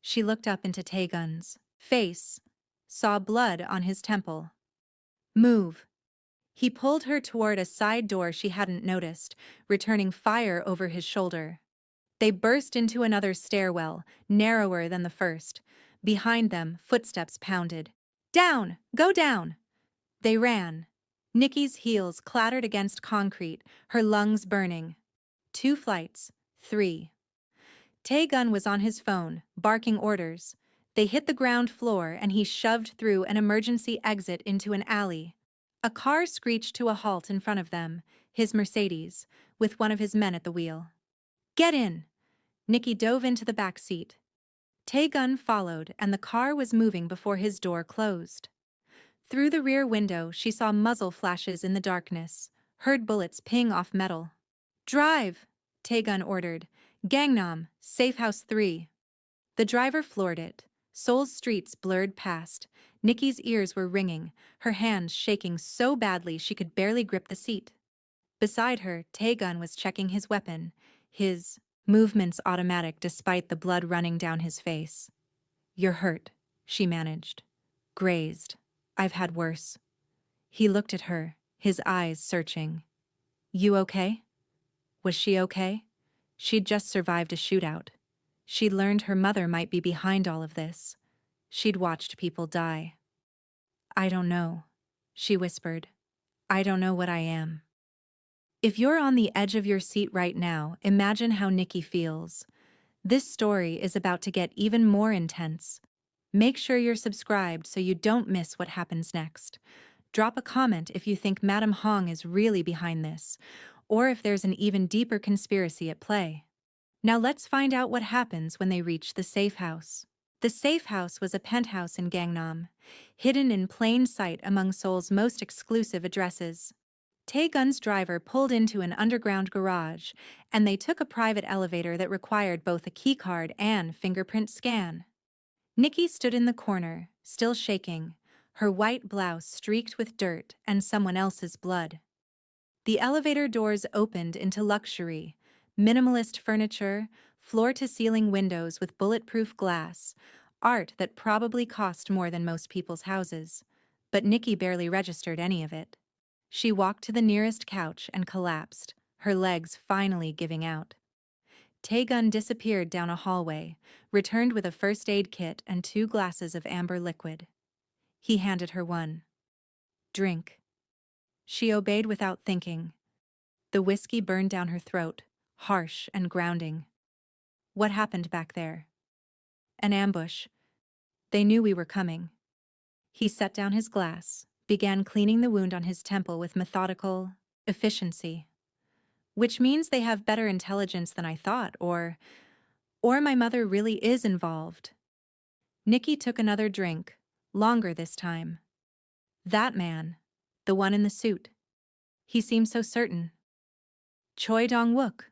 She looked up into Tae-gun's face, saw blood on his temple. "Move." He pulled her toward a side door she hadn't noticed, returning fire over his shoulder. They burst into another stairwell, narrower than the first. Behind them, footsteps pounded. "Down! Go down!" They ran. Nikki's heels clattered against concrete, her lungs burning. 2 flights, 3. Tae-gun was on his phone, barking orders. They hit the ground floor and he shoved through an emergency exit into an alley. A car screeched to a halt in front of them, his Mercedes, with one of his men at the wheel. "Get in!" Nikki dove into the back seat. Tae-gun followed and the car was moving before his door closed. Through the rear window, she saw muzzle flashes in the darkness, heard bullets ping off metal. "Drive!" Tae-gun ordered. "Gangnam, Safe House 3. The driver floored it. Seoul's streets blurred past. Nikki's ears were ringing, her hands shaking so badly she could barely grip the seat. Beside her, Tae-gun was checking his weapon, his movements automatic despite the blood running down his face. You're hurt, she managed. Grazed. I've had worse. He looked at her, his eyes searching. You okay? Was she okay? She'd just survived a shootout. She'd learned her mother might be behind all of this. She'd watched people die. I don't know, she whispered. I don't know what I am. If you're on the edge of your seat right now, imagine how Nikki feels. This story is about to get even more intense. Make sure you're subscribed so you don't miss what happens next. Drop a comment if you think Madame Hong is really behind this, or if there's an even deeper conspiracy at play. Now let's find out what happens when they reach the safe house. The safe house was a penthouse in Gangnam, hidden in plain sight among Seoul's most exclusive addresses. Tae-gun's driver pulled into an underground garage, and they took a private elevator that required both a keycard and fingerprint scan. Nikki stood in the corner, still shaking, her white blouse streaked with dirt and someone else's blood. The elevator doors opened into luxury, minimalist furniture, floor-to-ceiling windows with bulletproof glass, art that probably cost more than most people's houses. But Nikki barely registered any of it. She walked to the nearest couch and collapsed, her legs finally giving out. Tae-gun disappeared down a hallway, returned with a first aid kit and 2 glasses of amber liquid. He handed her one. Drink. She obeyed without thinking. The whiskey burned down her throat, harsh and grounding. What happened back there? An ambush. They knew we were coming. He set down his glass, began cleaning the wound on his temple with methodical efficiency. Which means they have better intelligence than I thought, or my mother really is involved. Nikki took another drink, longer this time. That man, the one in the suit. He seemed so certain. Choi Dong-wook.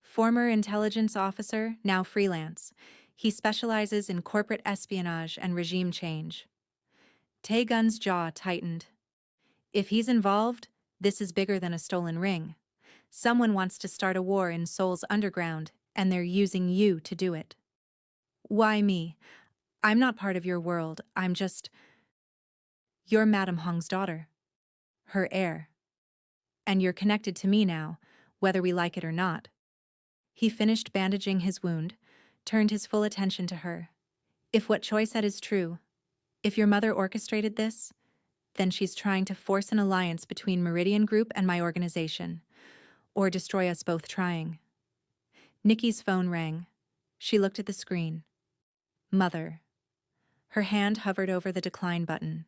Former intelligence officer, now freelance. He specializes in corporate espionage and regime change. Tae-gun's jaw tightened. If he's involved, this is bigger than a stolen ring. Someone wants to start a war in Seoul's underground, and they're using you to do it. Why me? I'm not part of your world, I'm just... You're Madame Hong's daughter. Her heir. And you're connected to me now, whether we like it or not. He finished bandaging his wound, turned his full attention to her. If what Choi said is true, if your mother orchestrated this, then she's trying to force an alliance between Meridian Group and my organization, or destroy us both trying. Nikki's phone rang. She looked at the screen. Mother. Her hand hovered over the decline button.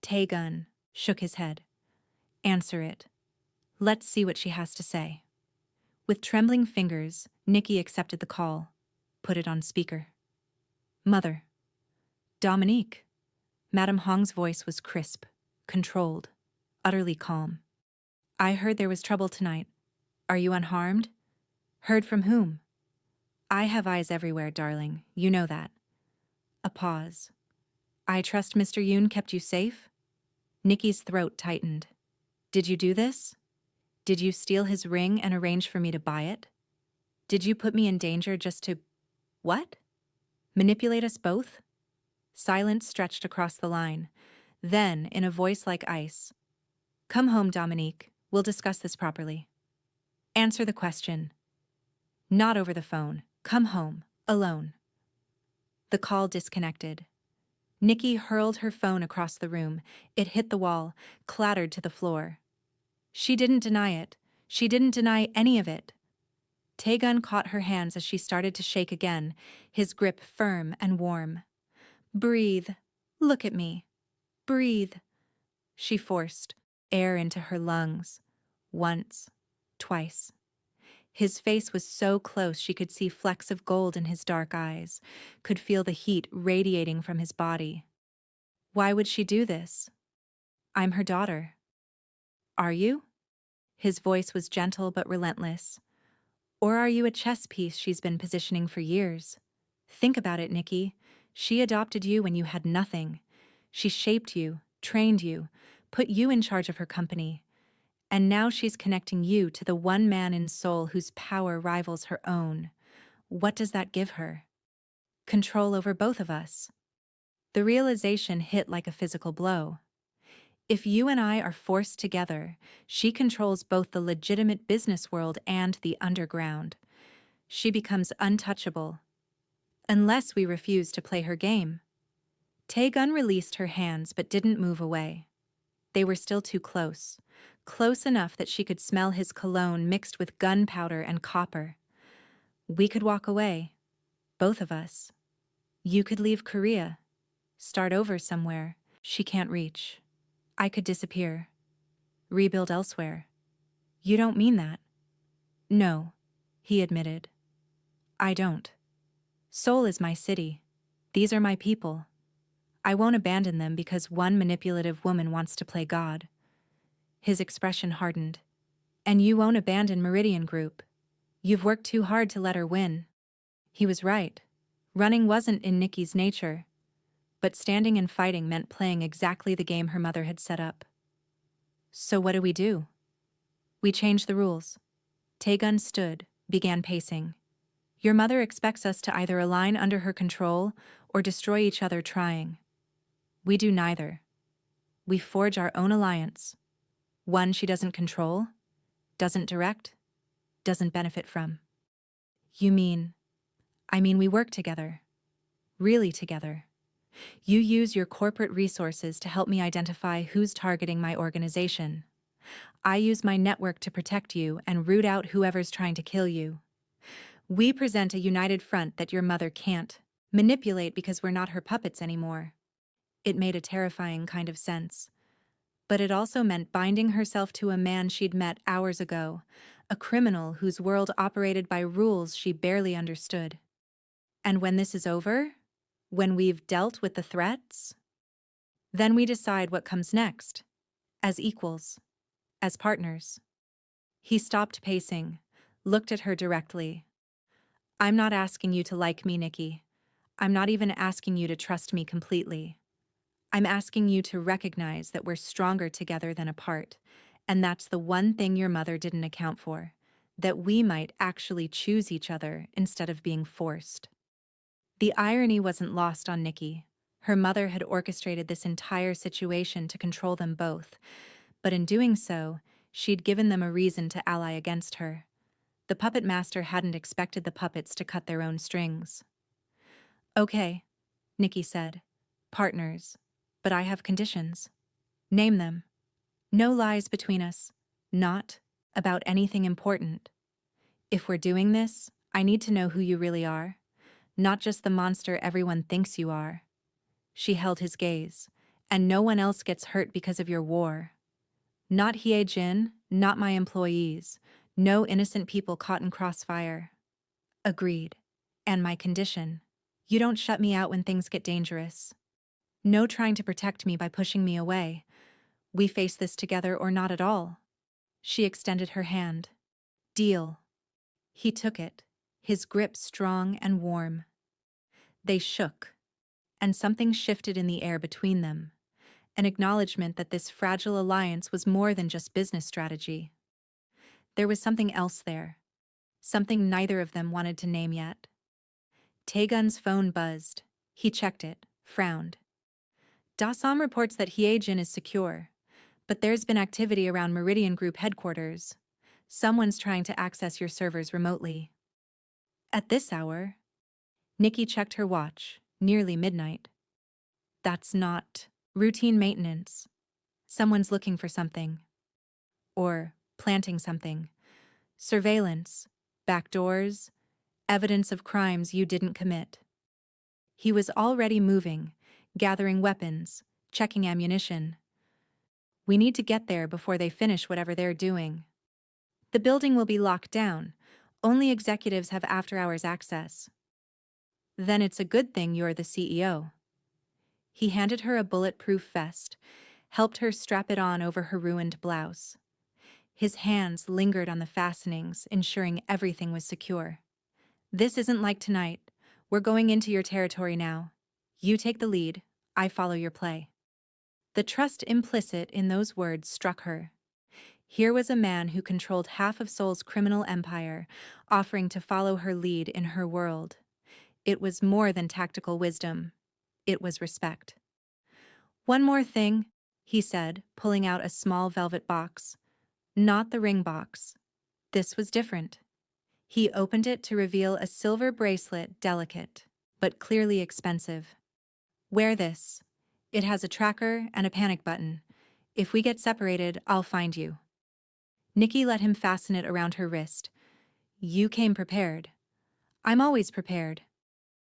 Tae-gun shook his head. Answer it. Let's see what she has to say. With trembling fingers, Nikki accepted the call, put it on speaker. Mother. Dominique. Madame Hong's voice was crisp, controlled, utterly calm. I heard there was trouble tonight. Are you unharmed? Heard from whom? I have eyes everywhere, darling. You know that. A pause. I trust Mr. Yoon kept you safe? Nikki's throat tightened. Did you do this? Did you steal his ring and arrange for me to buy it? Did you put me in danger just to... What? Manipulate us both? Silence stretched across the line. Then, in a voice like ice, come home, Dominique. We'll discuss this properly. Answer the question. Not over the phone. Come home, alone. The call disconnected. Nikki hurled her phone across the room. It hit the wall, clattered to the floor. She didn't deny it. She didn't deny any of it. Tae-gun caught her hands as she started to shake again, his grip firm and warm. Breathe. Look at me. Breathe. She forced air into her lungs. Once. Twice. His face was so close she could see flecks of gold in his dark eyes, could feel the heat radiating from his body. Why would she do this? I'm her daughter. Are you? His voice was gentle but relentless. Or are you a chess piece she's been positioning for years? Think about it, Nikki. She adopted you when you had nothing. She shaped you, trained you, put you in charge of her company. And now she's connecting you to the one man in Seoul whose power rivals her own. What does that give her? control over both of us. The realization hit like a physical blow. If you and I are forced together, she controls both the legitimate business world and the underground. She becomes untouchable. Unless we refuse to play her game. Tae-gun released her hands but didn't move away. They were still too close. Close enough that she could smell his cologne mixed with gunpowder and copper. We could walk away. Both of us. You could leave Korea. Start over somewhere she can't reach. I could disappear. Rebuild elsewhere. You don't mean that. No, he admitted. I don't. Seoul is my city. These are my people. I won't abandon them because one manipulative woman wants to play God. His expression hardened. And you won't abandon Meridian Group. You've worked too hard to let her win. He was right. Running wasn't in Nikki's nature. But standing and fighting meant playing exactly the game her mother had set up. So what do? We changed the rules. Tae-gun stood, began pacing. Your mother expects us to either align under her control or destroy each other trying. We do neither. We forge our own alliance. One she doesn't control, doesn't direct, doesn't benefit from. You mean? I mean we work together. Really together. You use your corporate resources to help me identify who's targeting my organization. I use my network to protect you and root out whoever's trying to kill you. We present a united front that your mother can't manipulate because we're not her puppets anymore. It made a terrifying kind of sense. But it also meant binding herself to a man she'd met hours ago, a criminal whose world operated by rules she barely understood. And when this is over, when we've dealt with the threats, then we decide what comes next, as equals, as partners. He stopped pacing, looked at her directly. I'm not asking you to like me, Nikki. I'm not even asking you to trust me completely. I'm asking you to recognize that we're stronger together than apart, and that's the one thing your mother didn't account for, that we might actually choose each other instead of being forced. The irony wasn't lost on Nikki. Her mother had orchestrated this entire situation to control them both, but in doing so, she'd given them a reason to ally against her. The puppet master hadn't expected the puppets to cut their own strings. Okay, Nikki said. Partners. But I have conditions. Name them. No lies between us. Not about anything important. If we're doing this, I need to know who you really are. Not just the monster everyone thinks you are. She held his gaze. And no one else gets hurt because of your war. Not Hye-jin, not my employees. No innocent people caught in crossfire. Agreed. And my condition. You don't shut me out when things get dangerous. No trying to protect me by pushing me away. We face this together or not at all. She extended her hand. Deal. He took it, his grip strong and warm. They shook, and something shifted in the air between them, an acknowledgement that this fragile alliance was more than just business strategy. There was something else there, something neither of them wanted to name yet. Tae-gun's phone buzzed. He checked it, frowned. Dasam reports that Hye-jin is secure, but there's been activity around Meridian Group headquarters. Someone's trying to access your servers remotely. At this hour? Nikki checked her watch, nearly midnight. That's not routine maintenance. Someone's looking for something. Or planting something. Surveillance, backdoors, evidence of crimes you didn't commit. He was already moving, gathering weapons, checking ammunition. We need to get there before they finish whatever they're doing. The building will be locked down. Only executives have after-hours access. Then it's a good thing you're the CEO. He handed her a bulletproof vest, helped her strap it on over her ruined blouse. His hands lingered on the fastenings, ensuring everything was secure. This isn't like tonight. We're going into your territory now. You take the lead, I follow your play. The trust implicit in those words struck her. Here was a man who controlled half of Seoul's criminal empire, offering to follow her lead in her world. It was more than tactical wisdom. It was respect. "One more thing," he said, pulling out a small velvet box. Not the ring box. This was different. He opened it to reveal a silver bracelet, delicate, but clearly expensive. "Wear this. It has a tracker and a panic button. If we get separated, I'll find you." Nikki let him fasten it around her wrist. "You came prepared." "I'm always prepared."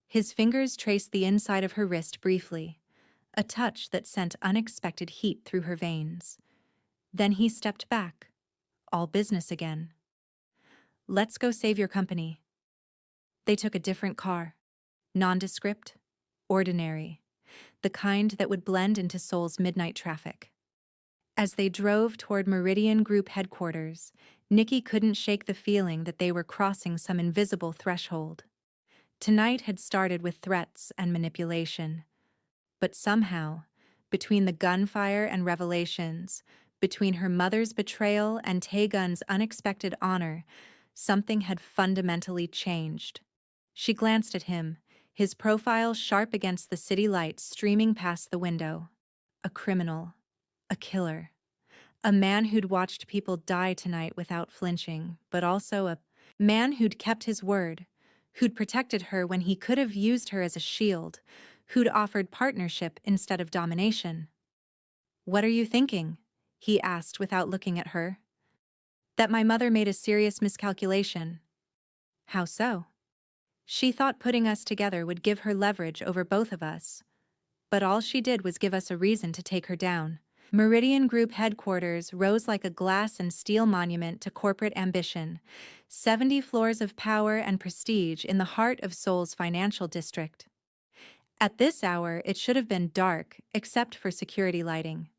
His fingers traced the inside of her wrist briefly, a touch that sent unexpected heat through her veins. Then he stepped back, all business again. "Let's go save your company." They took a different car. Nondescript, ordinary, the kind that would blend into Seoul's midnight traffic. As they drove toward Meridian Group headquarters, Nikki couldn't shake the feeling that they were crossing some invisible threshold. Tonight had started with threats and manipulation. But somehow, between the gunfire and revelations, between her mother's betrayal and Tae-gun's unexpected honor, something had fundamentally changed. She glanced at him, his profile sharp against the city lights streaming past the window. A criminal. A killer. A man who'd watched people die tonight without flinching, but also a man who'd kept his word, who'd protected her when he could have used her as a shield, who'd offered partnership instead of domination. "What are you thinking?" he asked without looking at her. "That my mother made a serious miscalculation." "How so?" "She thought putting us together would give her leverage over both of us. But all she did was give us a reason to take her down." Meridian Group headquarters rose like a glass and steel monument to corporate ambition, 70 floors of power and prestige in the heart of Seoul's financial district. At this hour, it should have been dark, except for security lighting.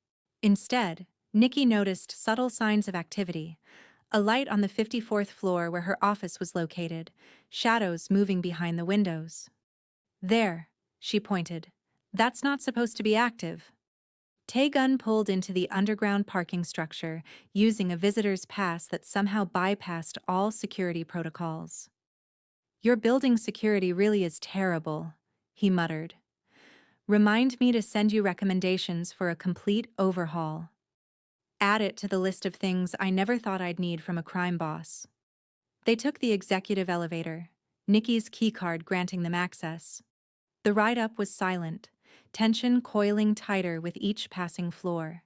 Instead, Nikki noticed subtle signs of activity. A light on the 54th floor where her office was located, shadows moving behind the windows. "There," she pointed. "That's not supposed to be active." Tae-gun pulled into the underground parking structure, using a visitor's pass that somehow bypassed all security protocols. "Your building security really is terrible," he muttered. "Remind me to send you recommendations for a complete overhaul. Add it to the list of things I never thought I'd need from a crime boss." They took the executive elevator, Nikki's keycard granting them access. The ride up was silent, tension coiling tighter with each passing floor.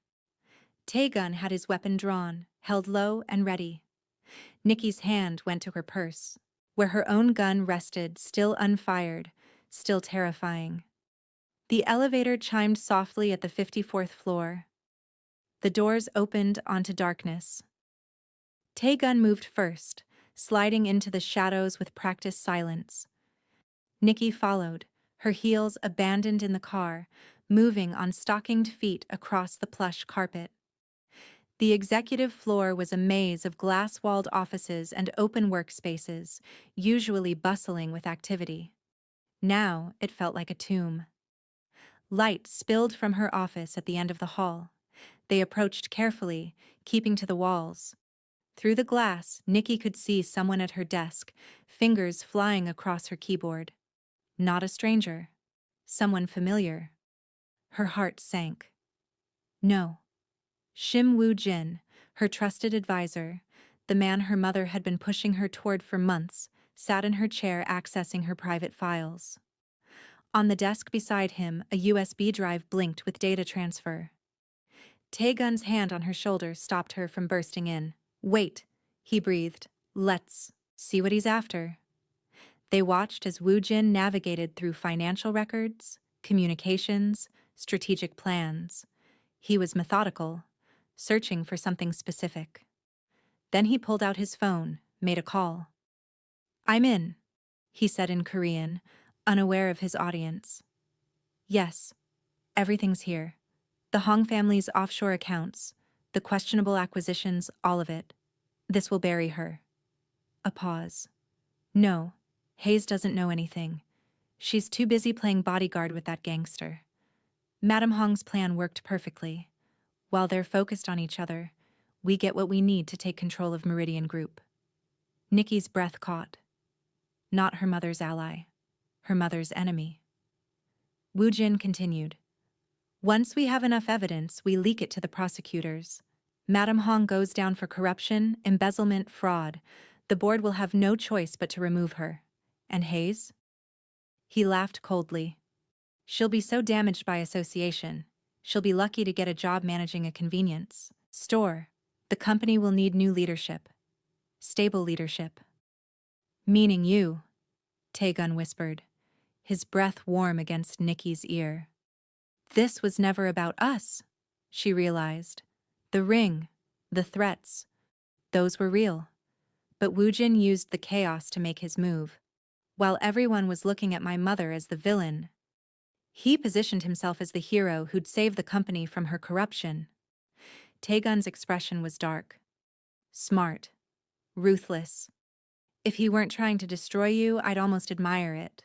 Tae-gun had his weapon drawn, held low and ready. Nikki's hand went to her purse, where her own gun rested, still unfired, still terrifying. The elevator chimed softly at the 54th floor. The doors opened onto darkness. Tae-gun moved first, sliding into the shadows with practiced silence. Nikki followed, her heels abandoned in the car, moving on stockinged feet across the plush carpet. The executive floor was a maze of glass-walled offices and open workspaces, usually bustling with activity. Now it felt like a tomb. Light spilled from her office at the end of the hall. They approached carefully, keeping to the walls. Through the glass, Nikki could see someone at her desk, fingers flying across her keyboard. Not a stranger. Someone familiar. Her heart sank. No. Shim Woo-jin, her trusted advisor, the man her mother had been pushing her toward for months, sat in her chair accessing her private files. On the desk beside him, a USB drive blinked with data transfer. Tae-gun's hand on her shoulder stopped her from bursting in. "Wait," he breathed. "Let's see what he's after." They watched as Woo-jin navigated through financial records, communications, strategic plans. He was methodical, searching for something specific. Then he pulled out his phone, made a call. "I'm in," he said in Korean, unaware of his audience. "Yes, everything's here. The Hong family's offshore accounts, the questionable acquisitions, all of it. This will bury her." A pause. "No, Hayes doesn't know anything. She's too busy playing bodyguard with that gangster. Madam Hong's plan worked perfectly. While they're focused on each other, we get what we need to take control of Meridian Group." Nikki's breath caught. Not her mother's ally. her mother's enemy. Woo Jin continued. Once we have enough evidence, we leak it to the prosecutors. Madam Hong goes down for corruption, embezzlement, fraud. The board will have no choice but to remove her. And Hayes? He laughed coldly. She'll be so damaged by association. She'll be lucky to get a job managing a convenience store. The company will need new leadership. Stable leadership. Meaning you, Tae-gun whispered, his breath warm against Nikki's ear. This was never about us, she realized. The ring, the threats, those were real. But Woo Jin used the chaos to make his move. While everyone was looking at my mother as the villain, he positioned himself as the hero who'd save the company from her corruption. Tae-gun's expression was dark. Smart. Ruthless. If he weren't trying to destroy you, I'd almost admire it.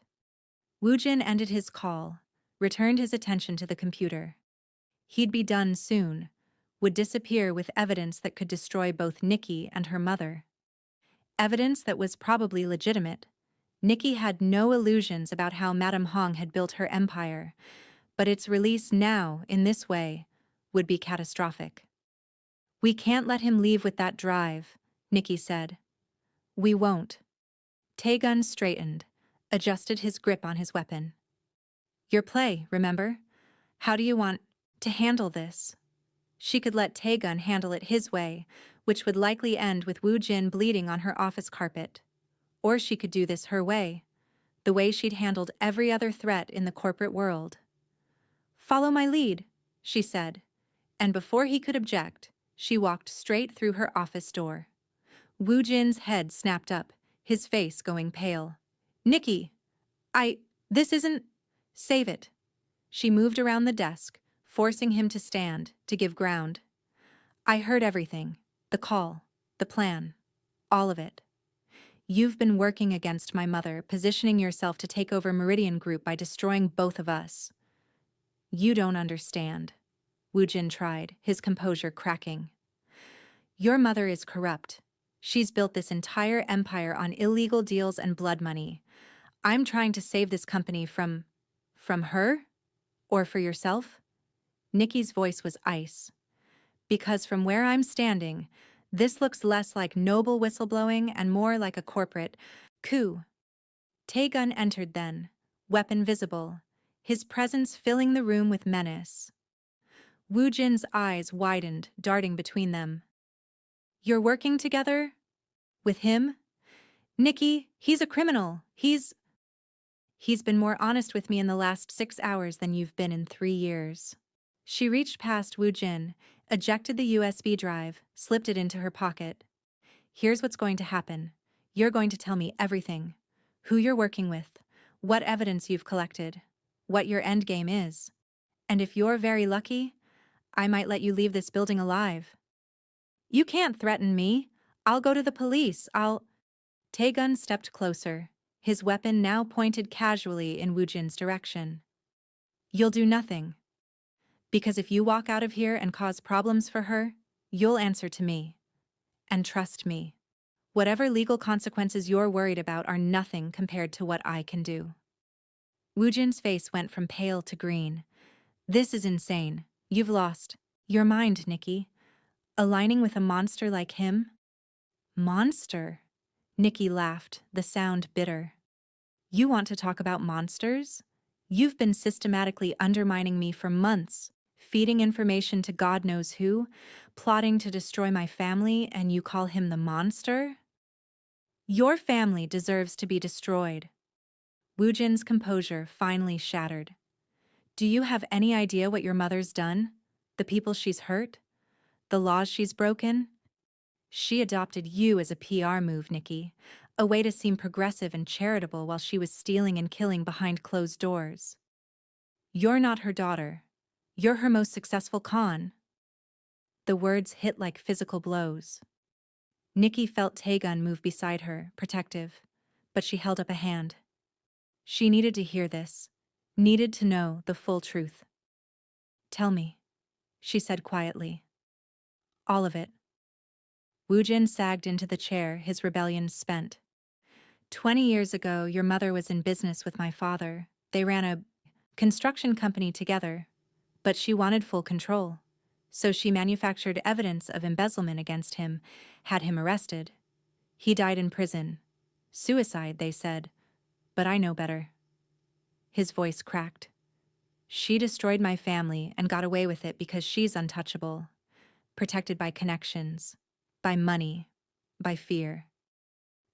Woo Jin ended his call, returned his attention to the computer. He'd be done soon, would disappear with evidence that could destroy both Nikki and her mother. Evidence that was probably legitimate. Nikki had no illusions about how Madame Hong had built her empire, but its release now, in this way, would be catastrophic. We can't let him leave with that drive, Nikki said. We won't. Tae-gun straightened, adjusted his grip on his weapon. Your play, remember? How do you want to handle this? She could let Tae-gun handle it his way, which would likely end with Woo Jin bleeding on her office carpet. Or she could do this her way, the way she'd handled every other threat in the corporate world. Follow my lead, she said, and before he could object, she walked straight through her office door. Woo Jin's head snapped up, his face going pale. Nikki! This isn't... Save it. She moved around the desk, forcing him to stand, to give ground. I heard everything. The call, the plan, all of it. You've been working against my mother, positioning yourself to take over Meridian Group by destroying both of us. You don't understand. Woo Jin tried, his composure cracking. Your mother is corrupt. She's built this entire empire on illegal deals and blood money. I'm trying to save this company from her? Or for yourself? Nikki's voice was ice. Because from where I'm standing, this looks less like noble whistleblowing and more like a corporate coup. Tae-gun entered then, weapon visible, his presence filling the room with menace. Woo Jin's eyes widened, darting between them. You're working together? With him? Nikki, he's a criminal. He's been more honest with me in the last 6 hours than you've been in 3 years. She reached past Woo Jin, ejected the USB drive, slipped it into her pocket. Here's what's going to happen. You're going to tell me everything. Who you're working with, what evidence you've collected, what your endgame is. And if you're very lucky, I might let you leave this building alive. You can't threaten me. I'll go to the police. Tae-gun stepped closer, his weapon now pointed casually in Woo Jin's direction. You'll do nothing. Because if you walk out of here and cause problems for her, you'll answer to me. And trust me, whatever legal consequences you're worried about are nothing compared to what I can do. Woo Jin's face went from pale to green. This is insane. You've lost your mind, Nikki. Aligning with a monster like him? Monster? Nikki laughed, the sound bitter. You want to talk about monsters? You've been systematically undermining me for months, feeding information to God knows who, plotting to destroy my family, and you call him the monster? Your family deserves to be destroyed. Woo Jin's composure finally shattered. Do you have any idea what your mother's done? The people she's hurt? The laws she's broken? She adopted you as a PR move, Nikki, a way to seem progressive and charitable while she was stealing and killing behind closed doors. You're not her daughter. You're her most successful con. The words hit like physical blows. Nikki felt Tae-gun move beside her, protective, but she held up a hand. She needed to hear this, needed to know the full truth. Tell me, she said quietly. All of it. Woo Jin sagged into the chair, his rebellion spent. 20 years ago, your mother was in business with my father. They ran a construction company together, but she wanted full control. So she manufactured evidence of embezzlement against him, had him arrested. He died in prison. Suicide, they said, but I know better. His voice cracked. She destroyed my family and got away with it because she's untouchable, protected by connections, by money, by fear.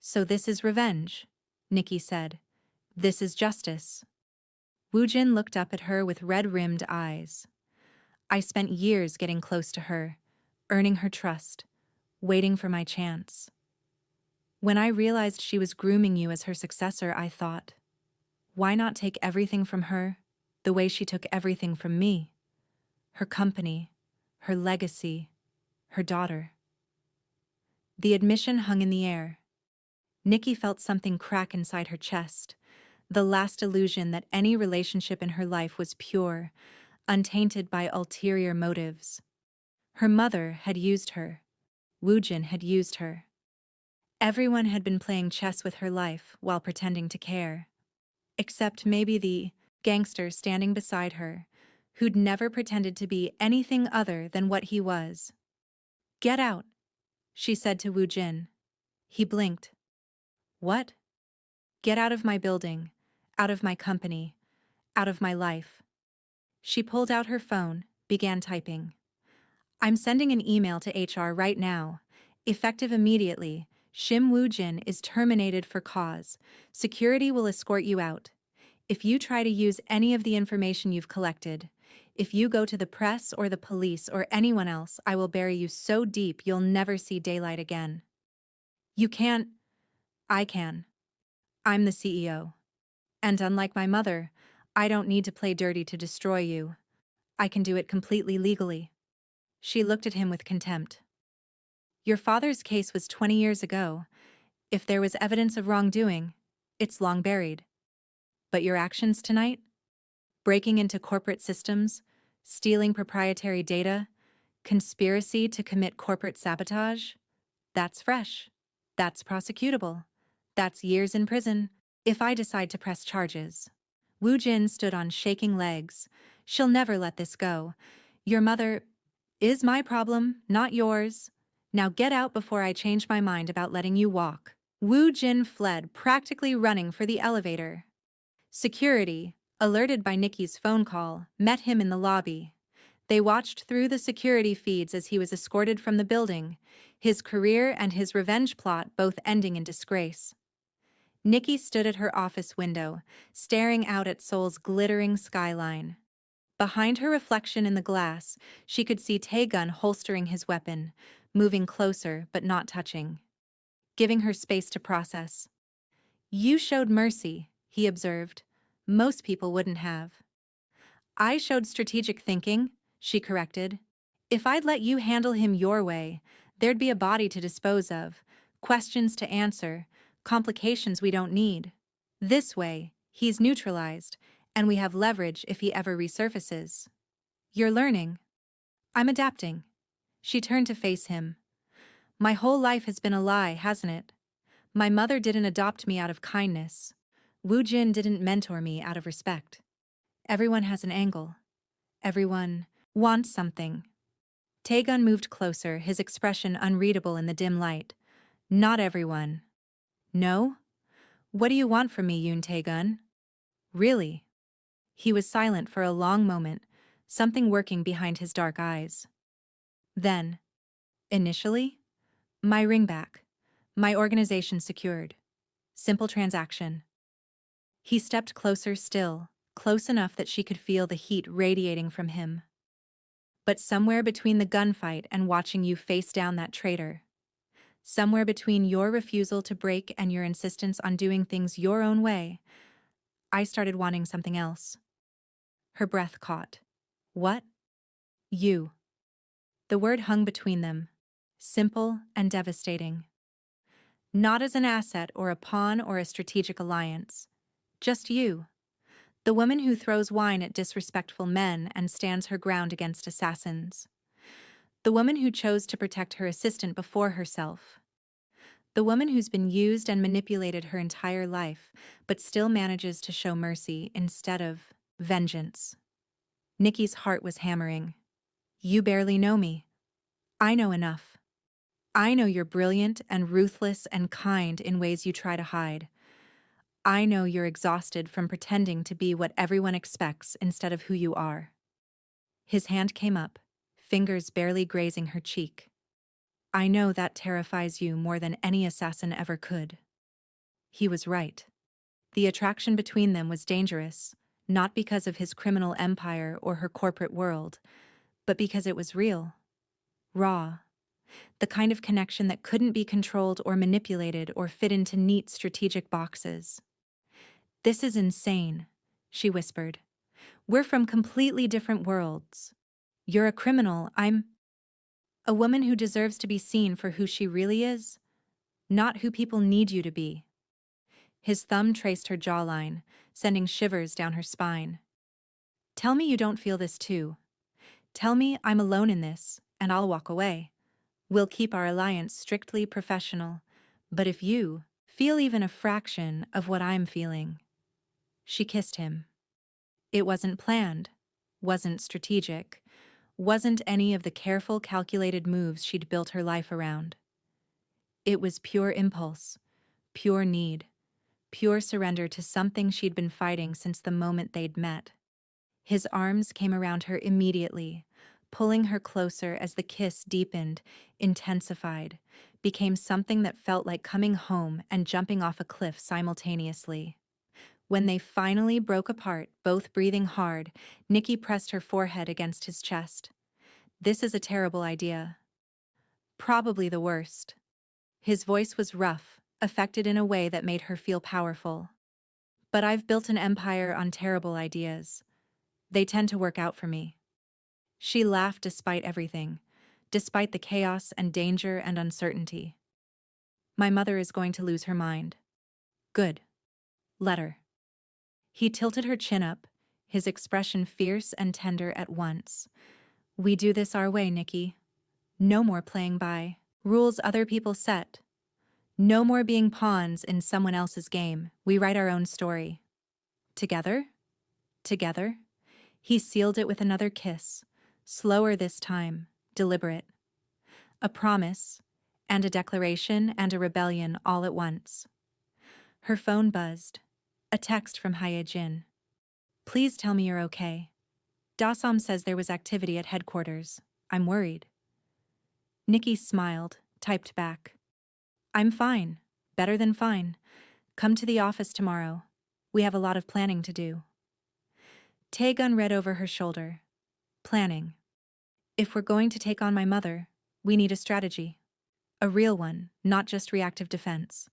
So this is revenge, Nikki said. This is justice. Woo-jin looked up at her with red-rimmed eyes. I spent years getting close to her, earning her trust, waiting for my chance. When I realized she was grooming you as her successor, I thought, why not take everything from her the way she took everything from me? Her company, her legacy, her daughter. The admission hung in the air. Nikki felt something crack inside her chest, the last illusion that any relationship in her life was pure, untainted by ulterior motives. Her mother had used her. Woo-jin had used her. Everyone had been playing chess with her life while pretending to care. Except maybe the gangster standing beside her, who'd never pretended to be anything other than what he was. Get out, she said to Woo-jin. He blinked. What? Get out of my building, out of my company, out of my life. She pulled out her phone, began typing. I'm sending an email to HR right now. Effective immediately, Shim Woo-jin is terminated for cause. Security will escort you out. If you try to use any of the information you've collected, if you go to the press or the police or anyone else, I will bury you so deep you'll never see daylight again. You can't. I can. I'm the CEO. And unlike my mother, I don't need to play dirty to destroy you. I can do it completely legally. She looked at him with contempt. Your father's case was 20 years ago. If there was evidence of wrongdoing, it's long buried. But your actions tonight? Breaking into corporate systems, stealing proprietary data, conspiracy to commit corporate sabotage? That's fresh. That's prosecutable. That's years in prison, if I decide to press charges. Woo-jin stood on shaking legs. She'll never let this go. Your mother is my problem, not yours. Now get out before I change my mind about letting you walk. Woo-jin fled, practically running for the elevator. Security, alerted by Nikki's phone call, met him in the lobby. They watched through the security feeds as he was escorted from the building, his career and his revenge plot both ending in disgrace. Nikki stood at her office window, staring out at Seoul's glittering skyline. Behind her reflection in the glass, she could see Tae-gun holstering his weapon, moving closer but not touching, giving her space to process. You showed mercy, he observed. Most people wouldn't have. I showed strategic thinking, she corrected. If I'd let you handle him your way, there'd be a body to dispose of, questions to answer, complications we don't need. This way, he's neutralized, and we have leverage if he ever resurfaces. You're learning. I'm adapting. She turned to face him. My whole life has been a lie, hasn't it? My mother didn't adopt me out of kindness. Woo-jin didn't mentor me out of respect. Everyone has an angle. Everyone wants something. Tae-gun moved closer, his expression unreadable in the dim light. Not everyone. No? What do you want from me, Yoon Tae-gun? Really? He was silent for a long moment, something working behind his dark eyes. Then, initially, my ring back, my organization secured. Simple transaction. He stepped closer still, close enough that she could feel the heat radiating from him. But somewhere between the gunfight and watching you face down that traitor, somewhere between your refusal to break and your insistence on doing things your own way, I started wanting something else. Her breath caught. What? You. The word hung between them, simple and devastating. Not as an asset or a pawn or a strategic alliance. Just you. The woman who throws wine at disrespectful men and stands her ground against assassins. The woman who chose to protect her assistant before herself. The woman who's been used and manipulated her entire life, but still manages to show mercy instead of vengeance. Nikki's heart was hammering. You barely know me. I know enough. I know you're brilliant and ruthless and kind in ways you try to hide. I know you're exhausted from pretending to be what everyone expects instead of who you are. His hand came up, fingers barely grazing her cheek. I know that terrifies you more than any assassin ever could. He was right. The attraction between them was dangerous, not because of his criminal empire or her corporate world, but because it was real, raw, the kind of connection that couldn't be controlled or manipulated or fit into neat strategic boxes. This is insane, she whispered. We're from completely different worlds. You're a criminal, I'm a woman who deserves to be seen for who she really is, not who people need you to be. His thumb traced her jawline, sending shivers down her spine. Tell me you don't feel this too. Tell me I'm alone in this, and I'll walk away. We'll keep our alliance strictly professional, but if you feel even a fraction of what I'm feeling. She kissed him. It wasn't planned, wasn't strategic, wasn't any of the careful, calculated moves she'd built her life around. It was pure impulse, pure need, pure surrender to something she'd been fighting since the moment they'd met. His arms came around her immediately, pulling her closer as the kiss deepened, intensified, became something that felt like coming home and jumping off a cliff simultaneously. When they finally broke apart, both breathing hard, Nikki pressed her forehead against his chest. This is a terrible idea. Probably the worst. His voice was rough, affected in a way that made her feel powerful. But I've built an empire on terrible ideas. They tend to work out for me. She laughed despite everything, despite the chaos and danger and uncertainty. My mother is going to lose her mind. Good. Let her. He tilted her chin up, his expression fierce and tender at once. We do this our way, Nikki. No more playing by rules other people set. No more being pawns in someone else's game. We write our own story. Together? Together? He sealed it with another kiss, slower this time, deliberate. A promise, and a declaration and a rebellion all at once. Her phone buzzed. A text from Hyejin. Please tell me you're okay. Dasam says there was activity at headquarters. I'm worried. Nikki smiled, typed back. I'm fine. Better than fine. Come to the office tomorrow. We have a lot of planning to do. Tae-gun read over her shoulder. Planning. If we're going to take on my mother, we need a strategy. A real one, not just reactive defense.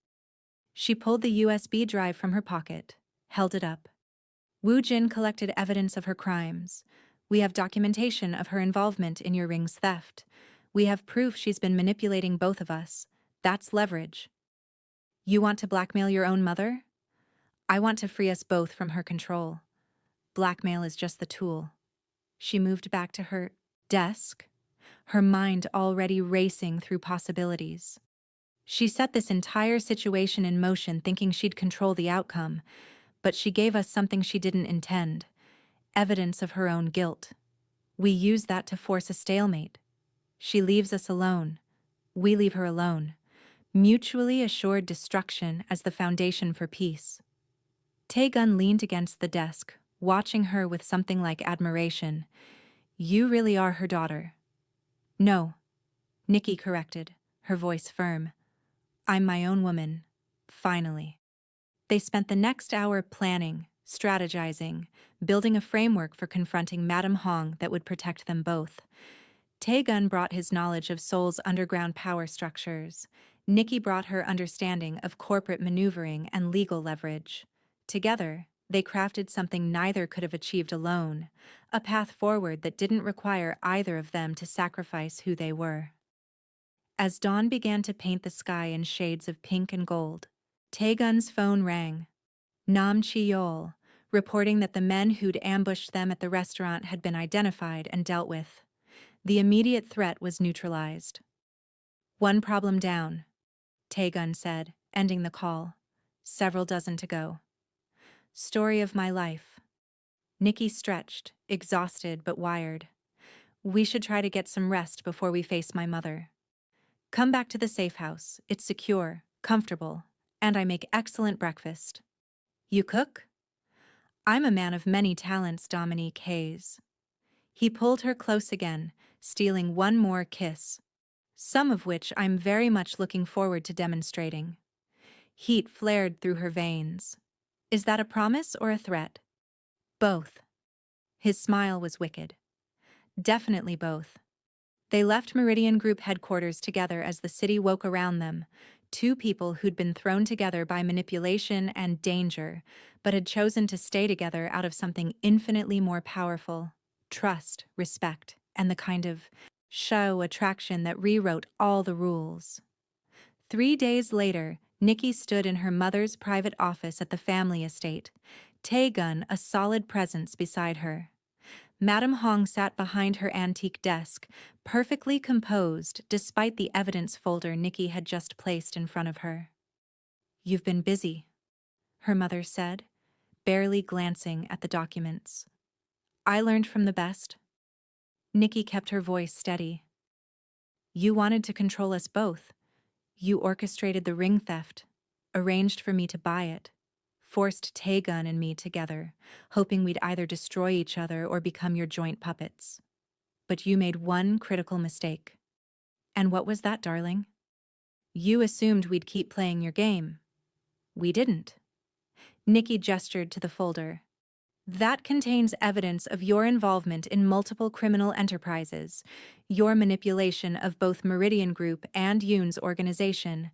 She pulled the USB drive from her pocket, held it up. Woo Jin collected evidence of her crimes. We have documentation of her involvement in your ring's theft. We have proof she's been manipulating both of us. That's leverage. You want to blackmail your own mother? I want to free us both from her control. Blackmail is just the tool. She moved back to her desk, her mind already racing through possibilities. She set this entire situation in motion thinking she'd control the outcome, but she gave us something she didn't intend, evidence of her own guilt. We use that to force a stalemate. She leaves us alone. We leave her alone. Mutually assured destruction as the foundation for peace. Tae-gun leaned against the desk, watching her with something like admiration. You really are her daughter. No, Nikki corrected, her voice firm. I'm my own woman, finally. They spent the next hour planning, strategizing, building a framework for confronting Madame Hong that would protect them both. Tae-gun brought his knowledge of Seoul's underground power structures. Nikki brought her understanding of corporate maneuvering and legal leverage. Together, they crafted something neither could have achieved alone, a path forward that didn't require either of them to sacrifice who they were. As dawn began to paint the sky in shades of pink and gold, Tae-gun's phone rang. Nam Chi-yeol, reporting that the men who'd ambushed them at the restaurant had been identified and dealt with. The immediate threat was neutralized. One problem down. Tae-gun said, ending the call. Several dozen to go. Story of my life. Nikki stretched, exhausted but wired. We should try to get some rest before we face my mother. Come back to the safe house. It's secure, comfortable, and I make excellent breakfast. You cook? I'm a man of many talents, Dominique Hayes. He pulled her close again, stealing one more kiss, some of which I'm very much looking forward to demonstrating. Heat flared through her veins. Is that a promise or a threat? Both. His smile was wicked. Definitely both. They left Meridian Group headquarters together as the city woke around them, two people who'd been thrown together by manipulation and danger, but had chosen to stay together out of something infinitely more powerful: trust, respect, and the kind of show attraction that rewrote all the rules. 3 days later, Nikki stood in her mother's private office at the family estate, Tae-gun a solid presence beside her. Madame Hong sat behind her antique desk, perfectly composed despite the evidence folder Nikki had just placed in front of her. You've been busy, her mother said, barely glancing at the documents. I learned from the best. Nikki kept her voice steady. You wanted to control us both. You orchestrated the ring theft, arranged for me to buy it, forced Tae-gun and me together, hoping we'd either destroy each other or become your joint puppets. But you made one critical mistake. And what was that, darling? You assumed we'd keep playing your game. We didn't. Nikki gestured to the folder. That contains evidence of your involvement in multiple criminal enterprises, your manipulation of both Meridian Group and Yoon's organization,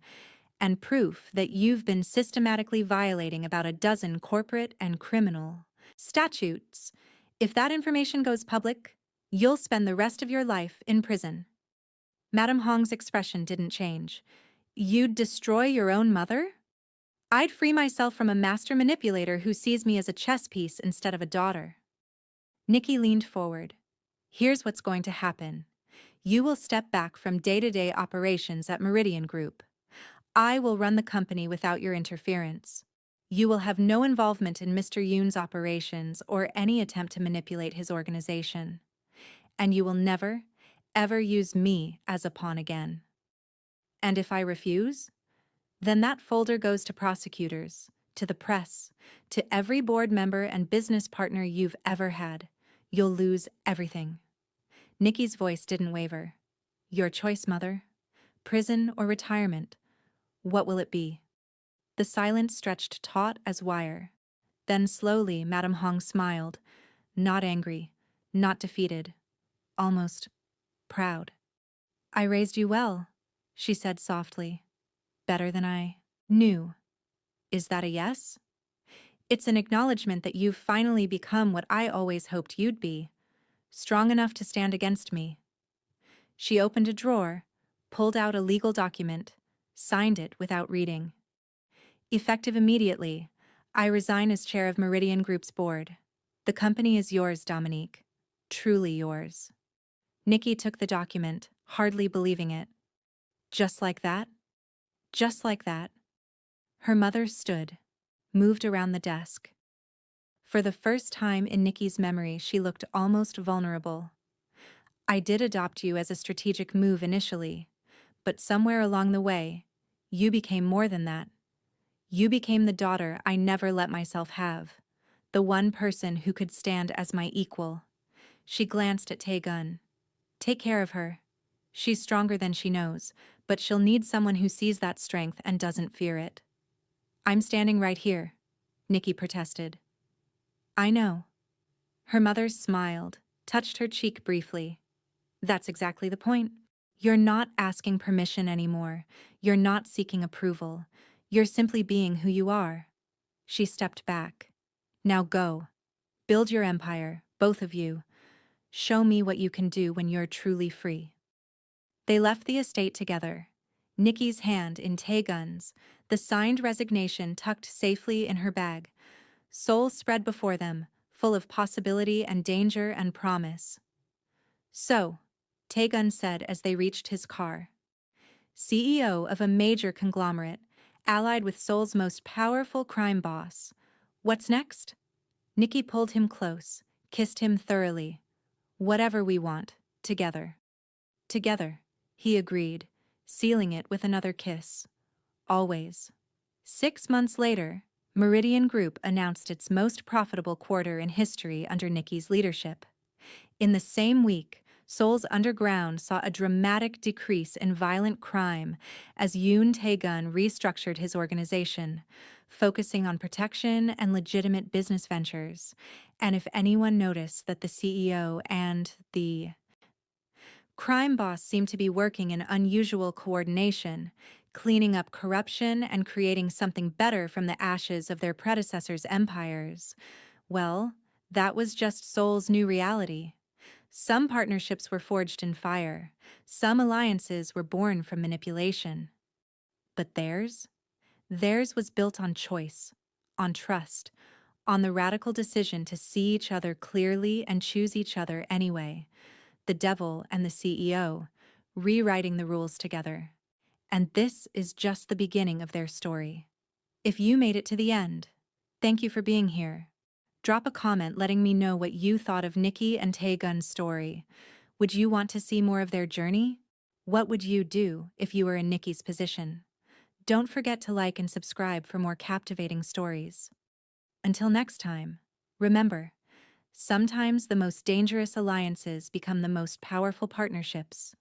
and proof that you've been systematically violating about a dozen corporate and criminal statutes. If that information goes public, you'll spend the rest of your life in prison. Madame Hong's expression didn't change. You'd destroy your own mother? I'd free myself from a master manipulator who sees me as a chess piece instead of a daughter. Nikki leaned forward. Here's what's going to happen. You will step back from day-to-day operations at Meridian Group. I will run the company without your interference. You will have no involvement in Mr. Yoon's operations or any attempt to manipulate his organization. And you will never, ever use me as a pawn again. And if I refuse, then that folder goes to prosecutors, to the press, to every board member and business partner you've ever had. You'll lose everything. Nikki's voice didn't waver. Your choice, mother. Prison or retirement. What will it be? The silence stretched taut as wire. Then slowly, Madame Hong smiled, not angry, not defeated, almost proud. I raised you well, she said softly. Better than I knew. Is that a yes? It's an acknowledgement that you've finally become what I always hoped you'd be, strong enough to stand against me. She opened a drawer, pulled out a legal document, signed it without reading. Effective immediately, I resign as chair of Meridian Group's board. The company is yours, Dominique. Truly yours. Nikki took the document, hardly believing it. Just like that? Just like that. Her mother stood, moved around the desk. For the first time in Nikki's memory, she looked almost vulnerable. I did adopt you as a strategic move initially, but somewhere along the way, you became more than that. You became the daughter I never let myself have, the one person who could stand as my equal. She glanced at Tae-gun. Take care of her. She's stronger than she knows, but she'll need someone who sees that strength and doesn't fear it. I'm standing right here, Nikki protested. I know. Her mother smiled, touched her cheek briefly. That's exactly the point. You're not asking permission anymore. You're not seeking approval. You're simply being who you are. She stepped back. Now go. Build your empire, both of you. Show me what you can do when you're truly free. They left the estate together, Nikki's hand in Tae-gun's, the signed resignation tucked safely in her bag. Seoul spread before them, full of possibility and danger and promise. So, Tae-gun said as they reached his car, CEO of a major conglomerate, allied with Seoul's most powerful crime boss. What's next? Nikki pulled him close, kissed him thoroughly. Whatever we want, together. Together, he agreed, sealing it with another kiss. Always. 6 months later, Meridian Group announced its most profitable quarter in history under Nikki's leadership. In the same week, Seoul's underground saw a dramatic decrease in violent crime as Yoon Tae-gun restructured his organization, focusing on protection and legitimate business ventures. And if anyone noticed that the CEO and the crime boss seemed to be working in unusual coordination, cleaning up corruption and creating something better from the ashes of their predecessors' empires, well, that was just Seoul's new reality. Some partnerships were forged in fire, some alliances were born from manipulation. But theirs? Theirs was built on choice, on trust, on the radical decision to see each other clearly and choose each other anyway. The devil and the CEO, rewriting the rules together. And this is just the beginning of their story. If you made it to the end, thank you for being here. Drop a comment letting me know what you thought of Nikki and Tae-gun's story. Would you want to see more of their journey? What would you do if you were in Nikki's position? Don't forget to like and subscribe for more captivating stories. Until next time, remember, sometimes the most dangerous alliances become the most powerful partnerships.